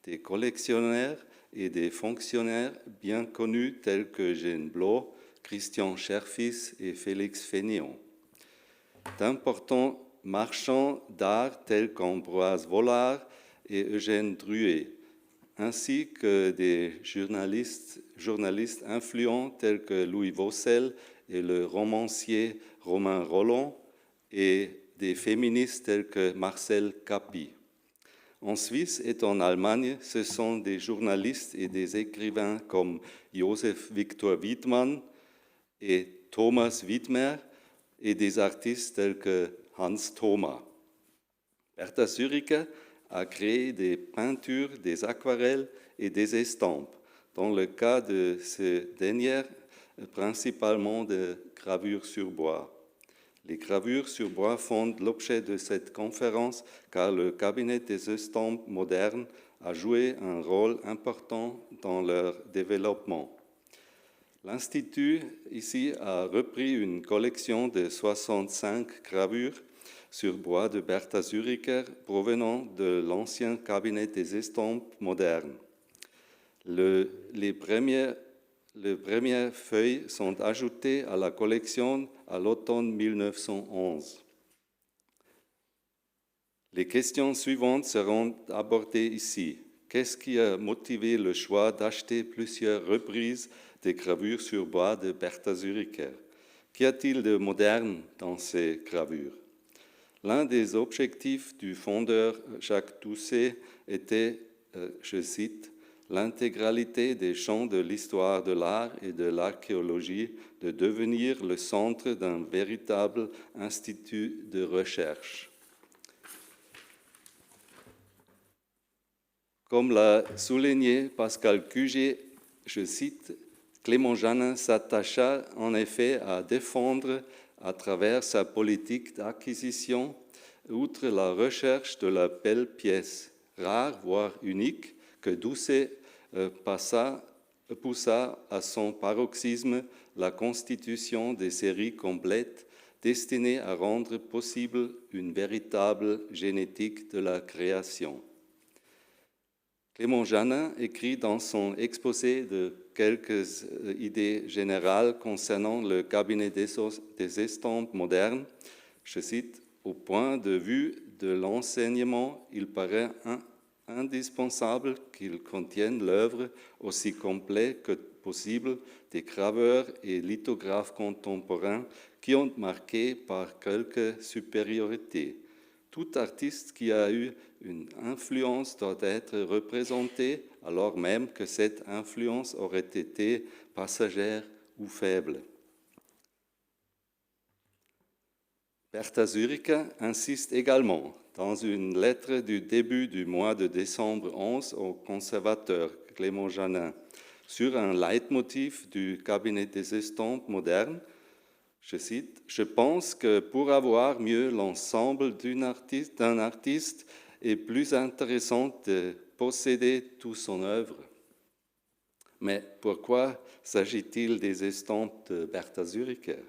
Speaker 7: des collectionneurs et des fonctionnaires bien connus tels que Jeanne Blot, Christian Scherfis et Félix Fénéon, d'importants marchands d'art tels qu'Ambroise Vollard et Eugène Drouet, ainsi que des journalistes influents tels que Louis Vaucel et le romancier Romain Rolland, et des féministes tels que Marcel Capi. En Suisse et en Allemagne, ce sont des journalistes et des écrivains comme Josef Victor Wiedmann et Thomas Widmer et des artistes tels que Hans Thoma. Bertha Zuricher a créé des peintures, des aquarelles et des estampes. Dans le cas de ces dernières, principalement de gravures sur bois. Les gravures sur bois font l'objet de cette conférence car le cabinet des estampes modernes a joué un rôle important dans leur développement. L'Institut, ici, a repris une collection de 65 gravures sur bois de Bertha Zuricher provenant de l'ancien cabinet des estampes modernes. Les premières feuilles sont ajoutées à la collection à l'automne 1911. Les questions suivantes seront abordées ici. Qu'est-ce qui a motivé le choix d'acheter plusieurs reprises des gravures sur bois de Bertha Zuricher? Qu'y a-t-il de moderne dans ces gravures? L'un des objectifs du fondeur Jacques Doucet était, je cite, « l'intégralité des champs de l'histoire de l'art et de l'archéologie de devenir le centre d'un véritable institut de recherche ». Comme l'a souligné Pascal Cuget, je cite, « Clément Janin s'attacha en effet à défendre à travers sa politique d'acquisition, outre la recherche de la belle pièce, rare voire unique, que Doucet poussa à son paroxysme la constitution des séries complètes destinées à rendre possible une véritable génétique de la création. » Clément Janin écrit dans son exposé de quelques idées générales concernant le cabinet des estampes modernes, je cite, « Au point de vue de l'enseignement, il paraît indispensable qu'il contienne l'œuvre aussi complète que possible des graveurs et lithographes contemporains qui ont marqué par quelque supériorité. Tout artiste qui a eu une influence doit être représenté, alors même que cette influence aurait été passagère ou faible. » Bertha Zuricher insiste également, dans une lettre du début du mois de décembre 11 au conservateur Clément Janin, sur un leitmotiv du cabinet des estampes modernes. Je cite, « Je pense que pour avoir mieux l'ensemble d'un artiste est plus intéressant de posséder toute son œuvre. » Mais pourquoi s'agit-il des estampes de Bertha Zuricher?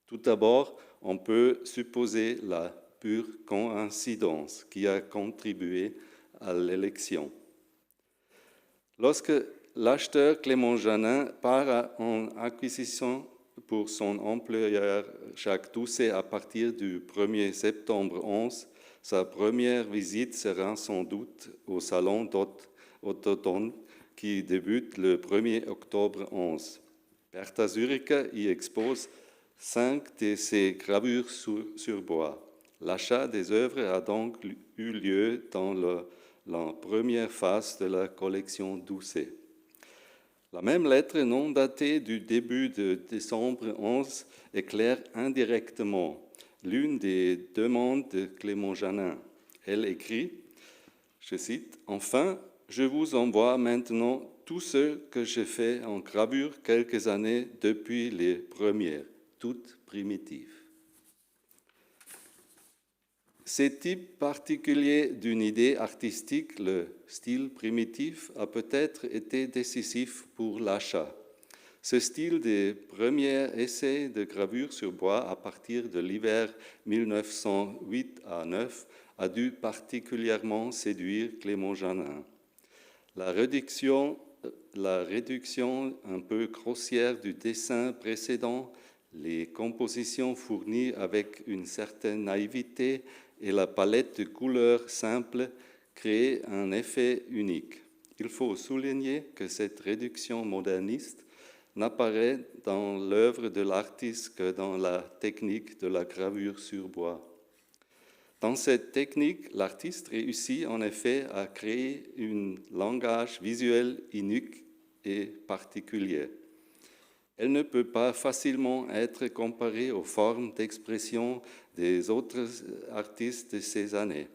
Speaker 7: Tout d'abord, on peut supposer la pure coïncidence qui a contribué à l'élection. Lorsque l'acheteur Clément Janin part en acquisition pour son employeur Jacques Doucet à partir du 1er septembre 11, sa première visite sera sans doute au salon d'automne qui débute le 1er octobre 11. Bertha Zuricher y expose 5 de ses gravures sur bois. L'achat des œuvres a donc eu lieu dans la première phase de la collection Doucet. La même lettre non datée du début de décembre 11 éclaire indirectement l'une des demandes de Clément Janin. Elle écrit, je cite, « Enfin, je vous envoie maintenant tout ce que j'ai fait en gravure quelques années depuis les premières, toutes primitives. » Ce type particulier d'une idée artistique, le style primitif, a peut-être été décisif pour l'achat. Ce style des premiers essais de gravure sur bois à partir de l'hiver 1908 à 9 a dû particulièrement séduire Clément Janin. La réduction un peu grossière du dessin précédent, les compositions fournies avec une certaine naïveté et la palette de couleurs simples créent un effet unique. Il faut souligner que cette réduction moderniste n'apparaît dans l'œuvre de l'artiste que dans la technique de la gravure sur bois. Dans cette technique, l'artiste réussit en effet à créer un langage visuel unique et particulier. Elle ne peut pas facilement être comparée aux formes d'expression des autres artistes de ces années.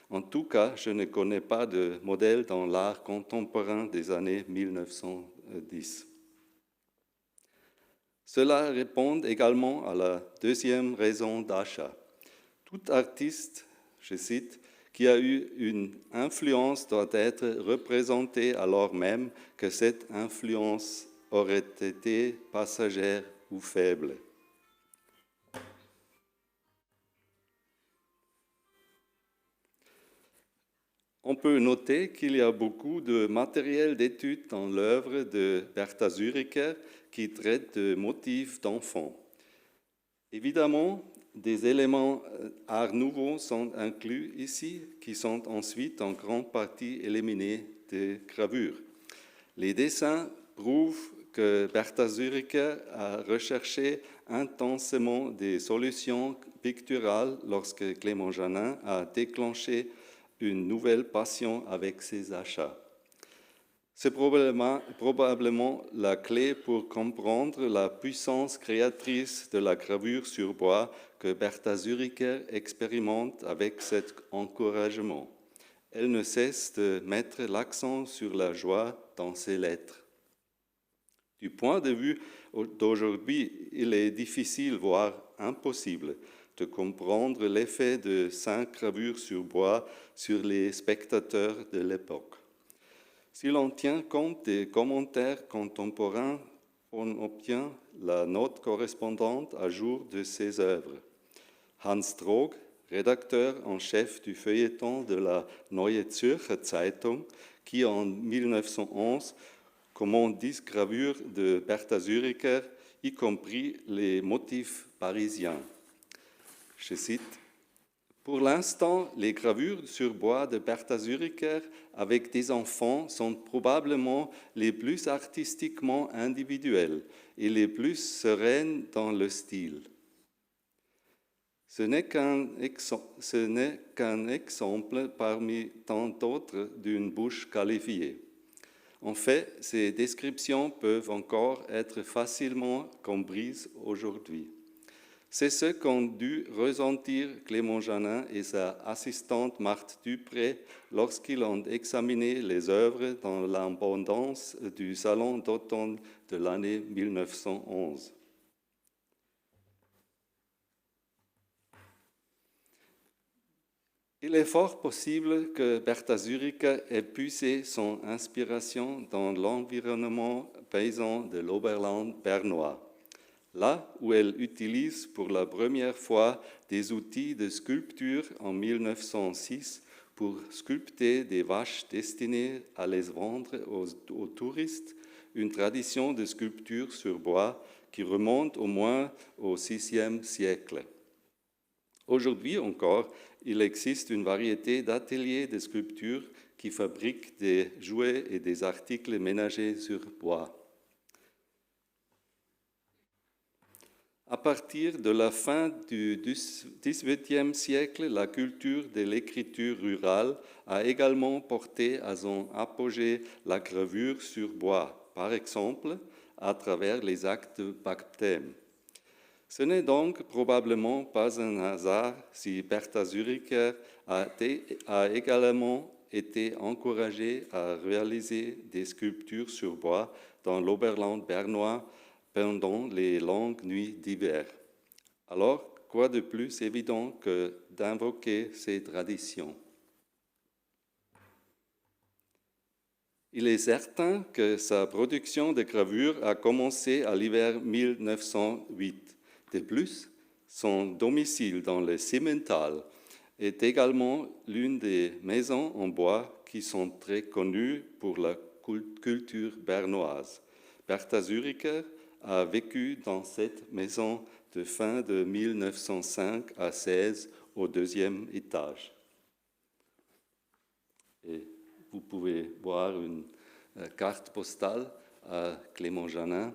Speaker 7: En tout cas, je ne connais pas de modèle dans l'art contemporain des années 1910. Cela répond également à la deuxième raison d'achat. Tout artiste, je cite, qui a eu une influence doit être représenté alors même que cette influence aurait été passagère ou faible. On peut noter qu'il y a beaucoup de matériel d'étude dans l'œuvre de Bertha Zuricher qui traite de motifs d'enfants. Évidemment, des éléments art nouveau sont inclus ici, qui sont ensuite en grande partie éliminés des gravures. Les dessins prouvent que Bertha Zuricher a recherché intensément des solutions picturales lorsque Clément Janin a déclenché une nouvelle passion avec ses achats. C'est probablement la clé pour comprendre la puissance créatrice de la gravure sur bois que Bertha Zuricher expérimente avec cet encouragement. Elle ne cesse de mettre l'accent sur la joie dans ses lettres. Du point de vue d'aujourd'hui, il est difficile, voire impossible, de comprendre l'effet de 5 gravures sur bois sur les spectateurs de l'époque. Si l'on tient compte des commentaires contemporains, on obtient la note correspondante à jour de ces œuvres. Hans Droog, rédacteur en chef du feuilleton de la Neue Zürcher Zeitung, qui en 1911 commande 10 gravures de Bertha Zuricher, y compris les motifs parisiens. Je cite, « Pour l'instant, les gravures sur bois de Bertha Zuricher avec des enfants sont probablement les plus artistiquement individuelles et les plus sereines dans le style. Ce n'est qu'un exemple parmi tant d'autres d'une bouche qualifiée. En fait, ces descriptions peuvent encore être facilement comprises aujourd'hui. C'est ce qu'ont dû ressentir Clément Janin et sa assistante Marthe Dupré lorsqu'ils ont examiné les œuvres dans l'abondance du Salon d'automne de l'année 1911. Il est fort possible que Bertha Zuricher ait puisé son inspiration dans l'environnement paysan de l'Oberland bernois, là où elle utilise pour la première fois des outils de sculpture en 1906 pour sculpter des vaches destinées à les vendre aux touristes, une tradition de sculpture sur bois qui remonte au moins au VIe siècle. Aujourd'hui encore, il existe une variété d'ateliers de sculpture qui fabriquent des jouets et des articles ménagers sur bois. À partir de la fin du XVIIIe siècle, la culture de l'écriture rurale a également porté à son apogée la gravure sur bois, par exemple à travers les actes de baptême. Ce n'est donc probablement pas un hasard si Bertha Zuricher a également été encouragée à réaliser des sculptures sur bois dans l'Oberland bernois pendant les longues nuits d'hiver. Alors, quoi de plus évident que d'invoquer ces traditions? Il est certain que sa production de gravures a commencé à l'hiver 1908. De plus, son domicile dans le Simmental est également l'une des maisons en bois qui sont très connues pour la culture bernoise. Bertha Zuricher a vécu dans cette maison de fin de 1905 à 16 au 2e étage. Et vous pouvez voir une carte postale à Clément Janin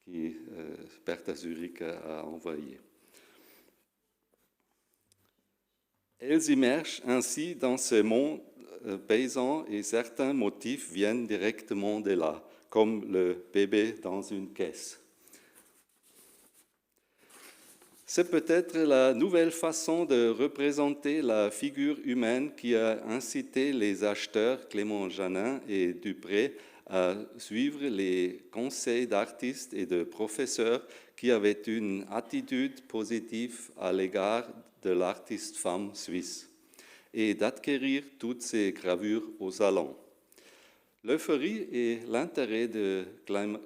Speaker 7: qui Bertha Zuricher a envoyée. Elles immergent ainsi dans ce monde paysan et certains motifs viennent directement de là, comme le bébé dans une caisse. C'est peut-être la nouvelle façon de représenter la figure humaine qui a incité les acheteurs Clément Janin et Dupré à suivre les conseils d'artistes et de professeurs qui avaient une attitude positive à l'égard de l'artiste femme suisse et d'acquérir toutes ces gravures au salon. L'euphorie et l'intérêt de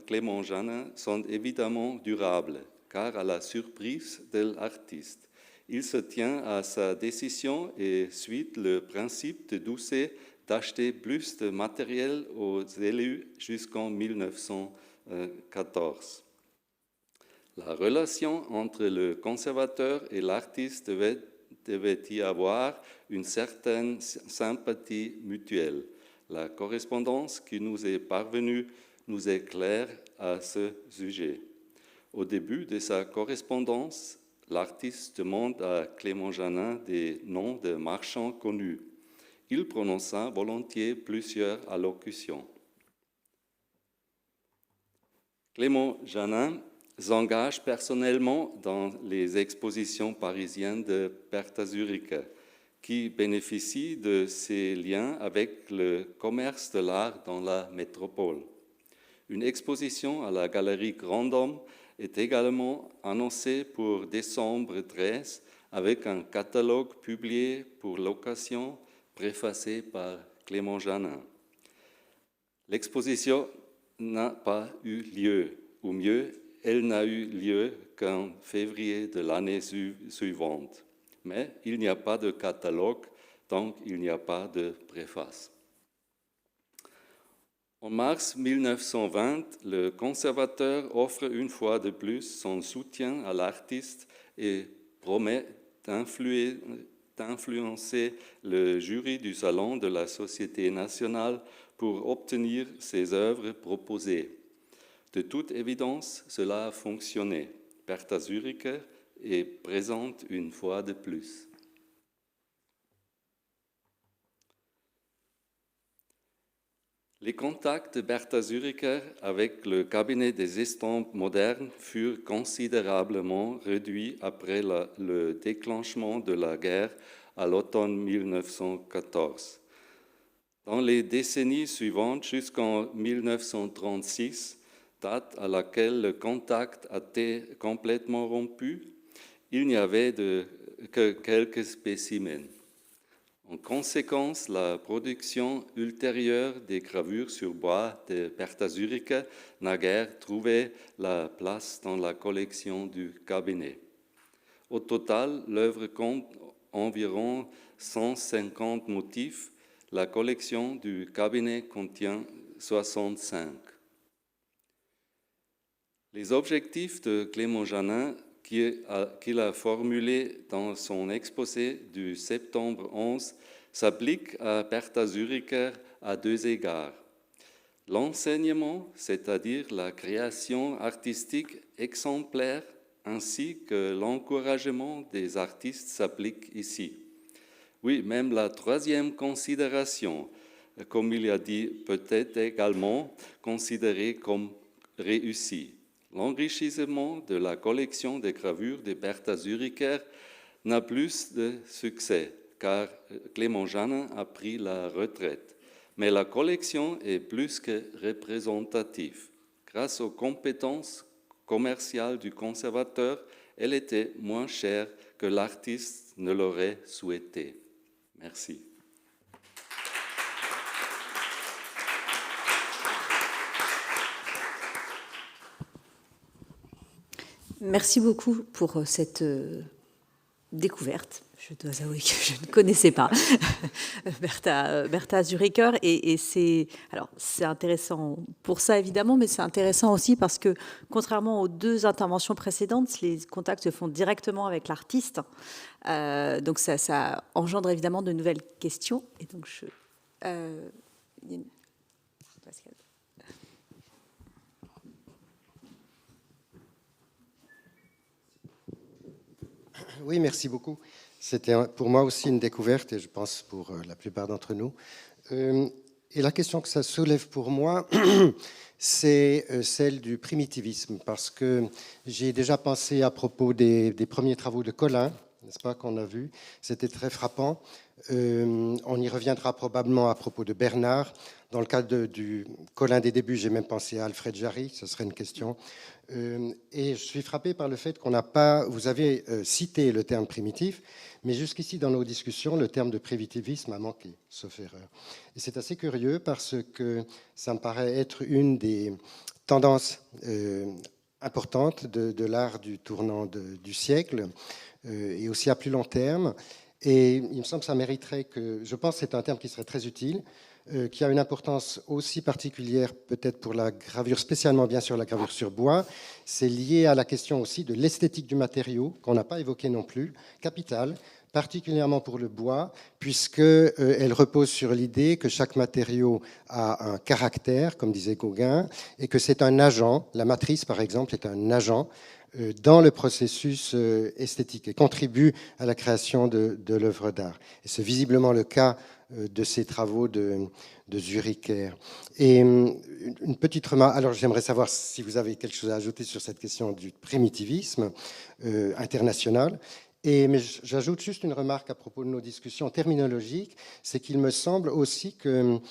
Speaker 7: Clément Janin sont évidemment durables, car à la surprise de l'artiste, il se tient à sa décision et suit le principe de Doucet d'acheter plus de matériel aux élus jusqu'en 1914. La relation entre le conservateur et l'artiste devait y avoir une certaine sympathie mutuelle. La correspondance qui nous est parvenue nous éclaire à ce sujet. Au début de sa correspondance, l'artiste demande à Clément Janin des noms de marchands connus. Il prononça volontiers plusieurs allocutions. Clément Janin s'engage personnellement dans les expositions parisiennes de Bertha Zuricher, qui bénéficie de ses liens avec le commerce de l'art dans la métropole. Une exposition à la Galerie Grand Homme est également annoncée pour décembre 13 avec un catalogue publié pour l'occasion préfacé par Clément Janin. L'exposition n'a pas eu lieu, ou mieux, elle n'a eu lieu qu'en février de l'année suivante. Mais il n'y a pas de catalogue, donc il n'y a pas de préface. En mars 1920, le conservateur offre une fois de plus son soutien à l'artiste et promet d'influencer le jury du Salon de la Société nationale pour obtenir ses œuvres proposées. De toute évidence, cela a fonctionné. Bertha Zuricher est présente une fois de plus. Les contacts de Bertha Zuricher avec le cabinet des estampes modernes furent considérablement réduits après le déclenchement de la guerre à l'automne 1914. Dans les décennies suivantes, jusqu'en 1936, date à laquelle le contact a été complètement rompu, il n'y avait que quelques spécimens. En conséquence, la production ultérieure des gravures sur bois de Bertha Zuricher n'a guère trouvé la place dans la collection du cabinet. Au total, l'œuvre compte environ 150 motifs. La collection du cabinet contient 65. Les objectifs de Clément Janin qu'il a formulé dans son exposé du septembre 11 s'applique à Bertha Zuricher à deux égards. L'enseignement, c'est-à-dire la création artistique exemplaire, ainsi que l'encouragement des artistes s'applique ici. Oui, même la troisième considération, comme il a dit, peut être également considérée comme réussie. L'enrichissement de la collection des gravures de Bertha Zuricher n'a plus de succès, car Clément Janin a pris la retraite. Mais la collection est plus que représentative. Grâce aux compétences commerciales du conservateur, elle était moins chère que l'artiste ne l'aurait souhaité. Merci.
Speaker 2: Merci beaucoup pour cette découverte. Je dois avouer que je ne connaissais pas Bertha Zuricher et c'est intéressant pour ça évidemment, mais c'est intéressant aussi parce que contrairement aux deux interventions précédentes, les contacts se font directement avec l'artiste, donc ça engendre évidemment de nouvelles questions. Et donc Pascal.
Speaker 8: Oui, merci beaucoup. C'était pour moi aussi une découverte et je pense pour la plupart d'entre nous. Et la question que ça soulève pour moi, c'est celle du primitivisme, parce que j'ai déjà pensé à propos des premiers travaux de Colin, n'est-ce pas, qu'on a vu. C'était très frappant. On y reviendra probablement à propos de Bernard. Dans le cadre du Colin des débuts, j'ai même pensé à Alfred Jarry, ce serait une question. Et je suis frappé par le fait qu'on n'a pas... Vous avez cité le terme primitif, mais jusqu'ici, dans nos discussions, le terme de primitivisme a manqué, sauf erreur. Et c'est assez curieux parce que ça me paraît être une des tendances importantes de l'art du tournant du siècle, et aussi à plus long terme. Et il me semble que ça mériterait que... Je pense que c'est un terme qui serait très utile, qui a une importance aussi particulière peut-être pour la gravure, spécialement bien sûr la gravure sur bois. C'est lié à la question aussi de l'esthétique du matériau, qu'on n'a pas évoqué non plus, capitale, particulièrement pour le bois, puisqu'elle repose sur l'idée que chaque matériau a un caractère, comme disait Gauguin, et que c'est un agent. La matrice, par exemple, est un agent dans le processus esthétique et contribue à la création de l'œuvre d'art. Et c'est visiblement le cas de ces travaux de Zuricher. Et une petite remarque, alors j'aimerais savoir si vous avez quelque chose à ajouter sur cette question du primitivisme international. Mais j'ajoute juste une remarque à propos de nos discussions terminologiques, c'est qu'il me semble aussi qu'on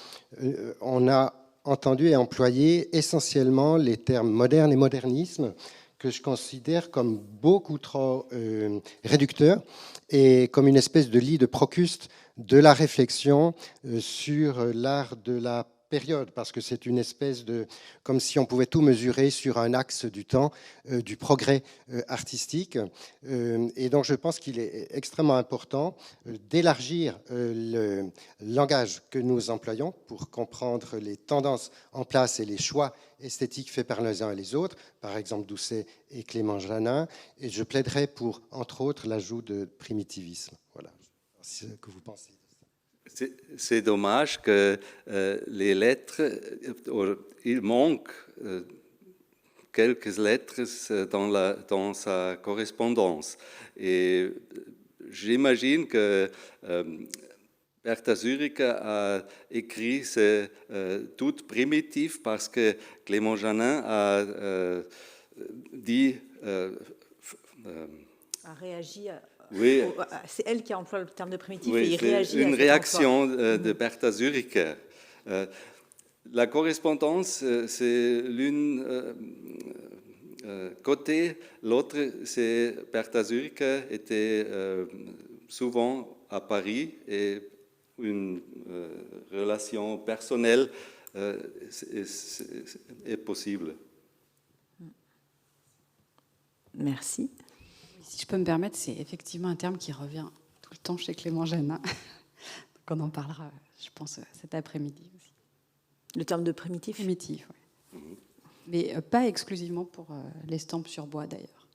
Speaker 8: a entendu et employé essentiellement les termes moderne et modernisme, que je considère comme beaucoup trop réducteurs et comme une espèce de lit de Procuste de la réflexion sur l'art de la période, parce que c'est une espèce de... comme si on pouvait tout mesurer sur un axe du temps, du progrès artistique. Et donc je pense qu'il est extrêmement important d'élargir le langage que nous employons pour comprendre les tendances en place et les choix esthétiques faits par les uns et les autres, par exemple Doucet et Clément Janin. Et je plaiderai pour, entre autres, l'ajout de primitivisme. Voilà. C'est ce que vous pensez.
Speaker 7: C'est dommage que les lettres, il manque quelques lettres dans sa correspondance. Et j'imagine que Bertha Zuricher a écrit c'est tout primitif parce que Clément Janin a dit...
Speaker 2: a réagi à...
Speaker 7: Oui.
Speaker 2: C'est elle qui emploie le terme de primitif,
Speaker 7: Oui,
Speaker 2: et il réagit
Speaker 7: une
Speaker 2: à
Speaker 7: réaction de Bertha Zuricher. La correspondance, c'est l'une côté, l'autre, c'est Bertha Zuricher était souvent à Paris et une relation personnelle est possible.
Speaker 2: Merci.
Speaker 4: Si je peux me permettre, c'est effectivement un terme qui revient tout le temps chez Clément Janin. Donc on en parlera, je pense, cet après-midi aussi.
Speaker 2: Le terme de primitif.
Speaker 4: Primitif, oui. Mais pas exclusivement pour l'estampe sur bois, d'ailleurs.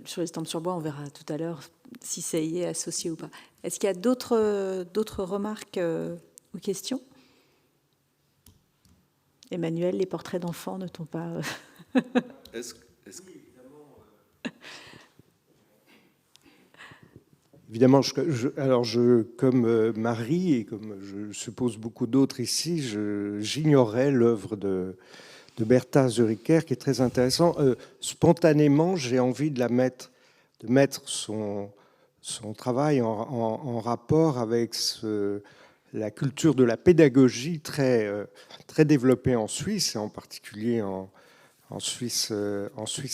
Speaker 2: Sur l'estampe sur bois, on verra tout à l'heure si ça y est associé ou pas. Est-ce qu'il y a d'autres remarques ou questions? Emmanuel, les portraits d'enfants ne t'ont pas...
Speaker 9: Évidemment, comme Marie et comme je suppose beaucoup d'autres ici, j'ignorais l'œuvre de Bertha Zuricher, qui est très intéressant. Spontanément, j'ai envie de mettre son travail en rapport avec la culture de la pédagogie très développée en Suisse, et en particulier en Suisse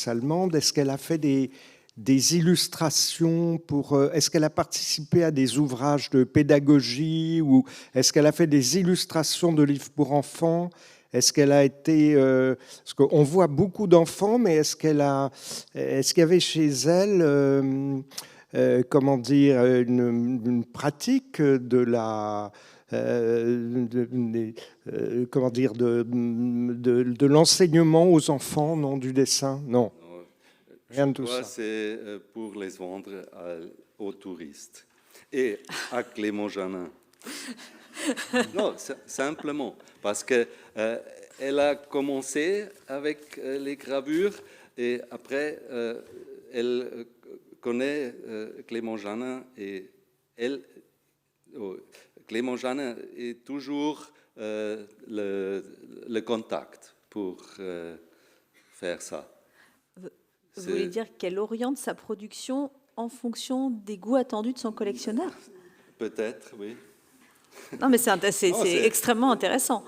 Speaker 9: allemande. Est-ce qu'elle a fait des illustrations est-ce qu'elle a participé à des ouvrages de pédagogie, ou est-ce qu'elle a fait des illustrations de livres pour enfants? Est-ce qu'elle a été... parce qu'on voit beaucoup d'enfants, mais est-ce qu'il y avait chez elle, comment dire, une pratique de la... comment dire, de l'enseignement aux enfants, non, du dessin? Non. Rien de tout ça.
Speaker 7: C'est pour les vendre aux touristes et à Clément Janin. Non, simplement parce qu'elle a commencé avec les gravures et après elle connaît Clément Janin et Clément Janin est toujours le contact pour faire ça.
Speaker 2: Vous voulez dire qu'elle oriente sa production en fonction des goûts attendus de son collectionneur?
Speaker 7: Peut-être, oui.
Speaker 2: Non, mais c'est extrêmement intéressant.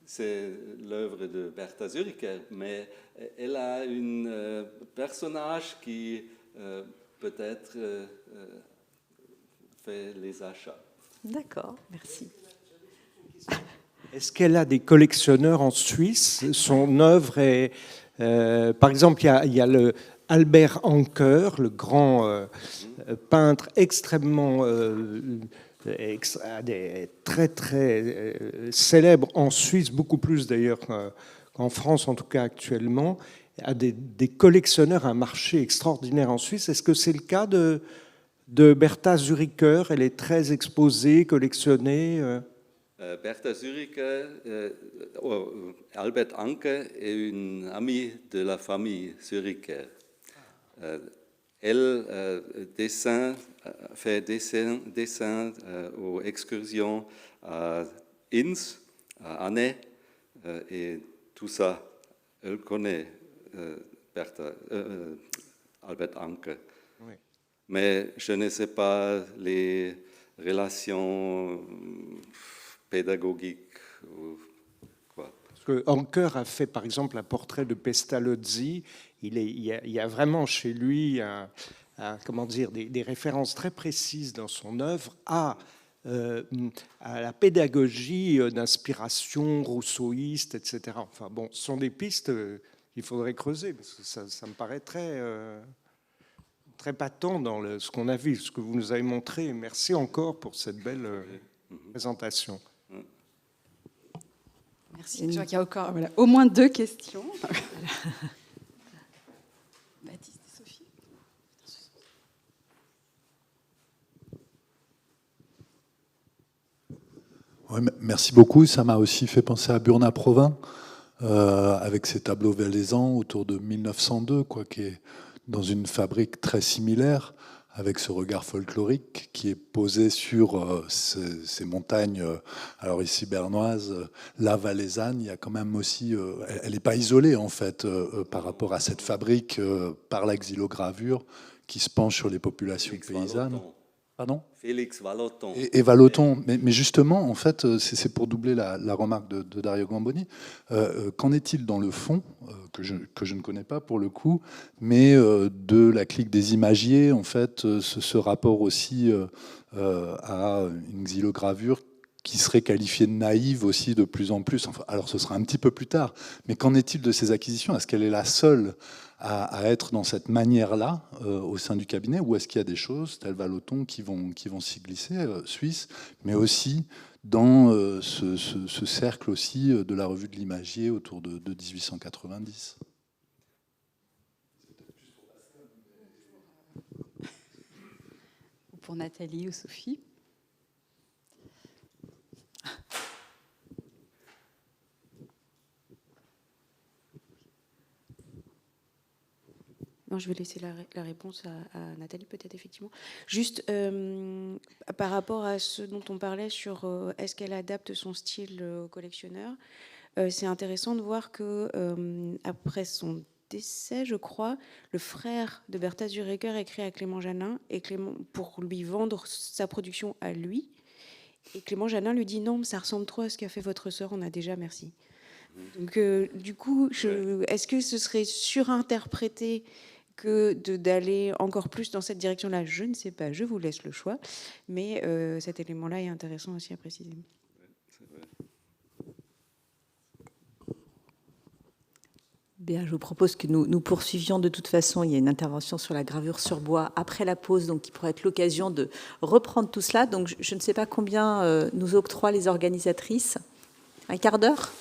Speaker 7: C'est l'œuvre de Berta Zuricher, mais elle a un personnage qui peut-être fait les achats.
Speaker 2: D'accord, merci.
Speaker 9: Est-ce qu'elle a des collectionneurs en Suisse? Son œuvre est... par exemple, il y a le Albert Anker, le grand peintre extrêmement... très, très célèbre en Suisse, beaucoup plus d'ailleurs qu'en France, en tout cas actuellement, a des collectionneurs, un marché extraordinaire en Suisse. Est-ce que c'est le cas de Berta Zuricher? Elle est très exposée, collectionnée.
Speaker 7: Berta Zuricher, Albert Anker est une amie de la famille Zuricher. Elle fait des dessins aux excursions à Inns, à Annay, et tout ça, elle connaît Albert Anker. Oui. Mais je ne sais pas les relations pédagogiques ou quoi.
Speaker 9: Parce que Anker a fait par exemple un portrait de Pestalozzi. Il y a vraiment chez lui comment dire, des références très précises dans son œuvre à la pédagogie d'inspiration rousseauiste, etc. Enfin bon, ce sont des pistes qu'il faudrait creuser, parce que ça me paraît très patent dans ce qu'on a vu, ce que vous nous avez montré. Merci encore pour cette belle présentation.
Speaker 4: Merci. Je vois qu'il y a encore au moins 2 questions. Baptiste et Sophie.
Speaker 10: Ouais, merci beaucoup. Ça m'a aussi fait penser à Burnat-Provins, avec ses tableaux valaisans autour de 1902, qui est dans une fabrique très similaire, avec ce regard folklorique qui est posé sur ces montagnes, alors ici bernoises, la valaisanne. Il y a quand même aussi, elle n'est pas isolée en fait par rapport à cette fabrique par la xylogravure qui se penche sur les populations paysannes. Pardon ?
Speaker 7: Félix Vallotton.
Speaker 10: Et Vallotton. Mais justement, en fait, c'est pour doubler la remarque de Dario Gamboni. Qu'en est-il dans le fond, que je ne connais pas pour le coup, mais de la clique des imagiers, en fait, ce rapport aussi à une xylogravure qui serait qualifiée de naïve aussi de plus en plus. Enfin, alors ce sera un petit peu plus tard. Mais qu'en est-il de ces acquisitions? Est-ce qu'elle est la seule à être dans cette manière-là au sein du cabinet, ou est-ce qu'il y a des choses, telles Vallotton, qui vont s'y glisser, Suisse, mais aussi dans ce cercle aussi de la revue de l'imagier autour de 1890?
Speaker 4: Pour Nathalie ou Sophie.
Speaker 11: Non, je vais laisser la réponse à Nathalie, peut-être, effectivement. Juste par rapport à ce dont on parlait sur est-ce qu'elle adapte son style au collectionneur, c'est intéressant de voir que après son décès, je crois, le frère de Berta Zuricher écrit à Clément Janin pour lui vendre sa production à lui. Et Clément Janin lui dit non, ça ressemble trop à ce qu'a fait votre sœur, on a déjà, merci. Donc, du coup, est-ce que ce serait surinterprété que d'aller encore plus dans cette direction-là? Je ne sais pas, je vous laisse le choix. Mais cet élément-là est intéressant aussi à préciser.
Speaker 2: Bien, je vous propose que nous poursuivions. De toute façon, il y a une intervention sur la gravure sur bois après la pause, donc qui pourrait être l'occasion de reprendre tout cela. Donc, je ne sais pas combien nous octroient les organisatrices. Un quart d'heure ?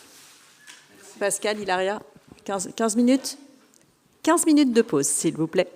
Speaker 2: Pascal, Hilaria, 15 minutes ? 15 minutes de pause, s'il vous plaît.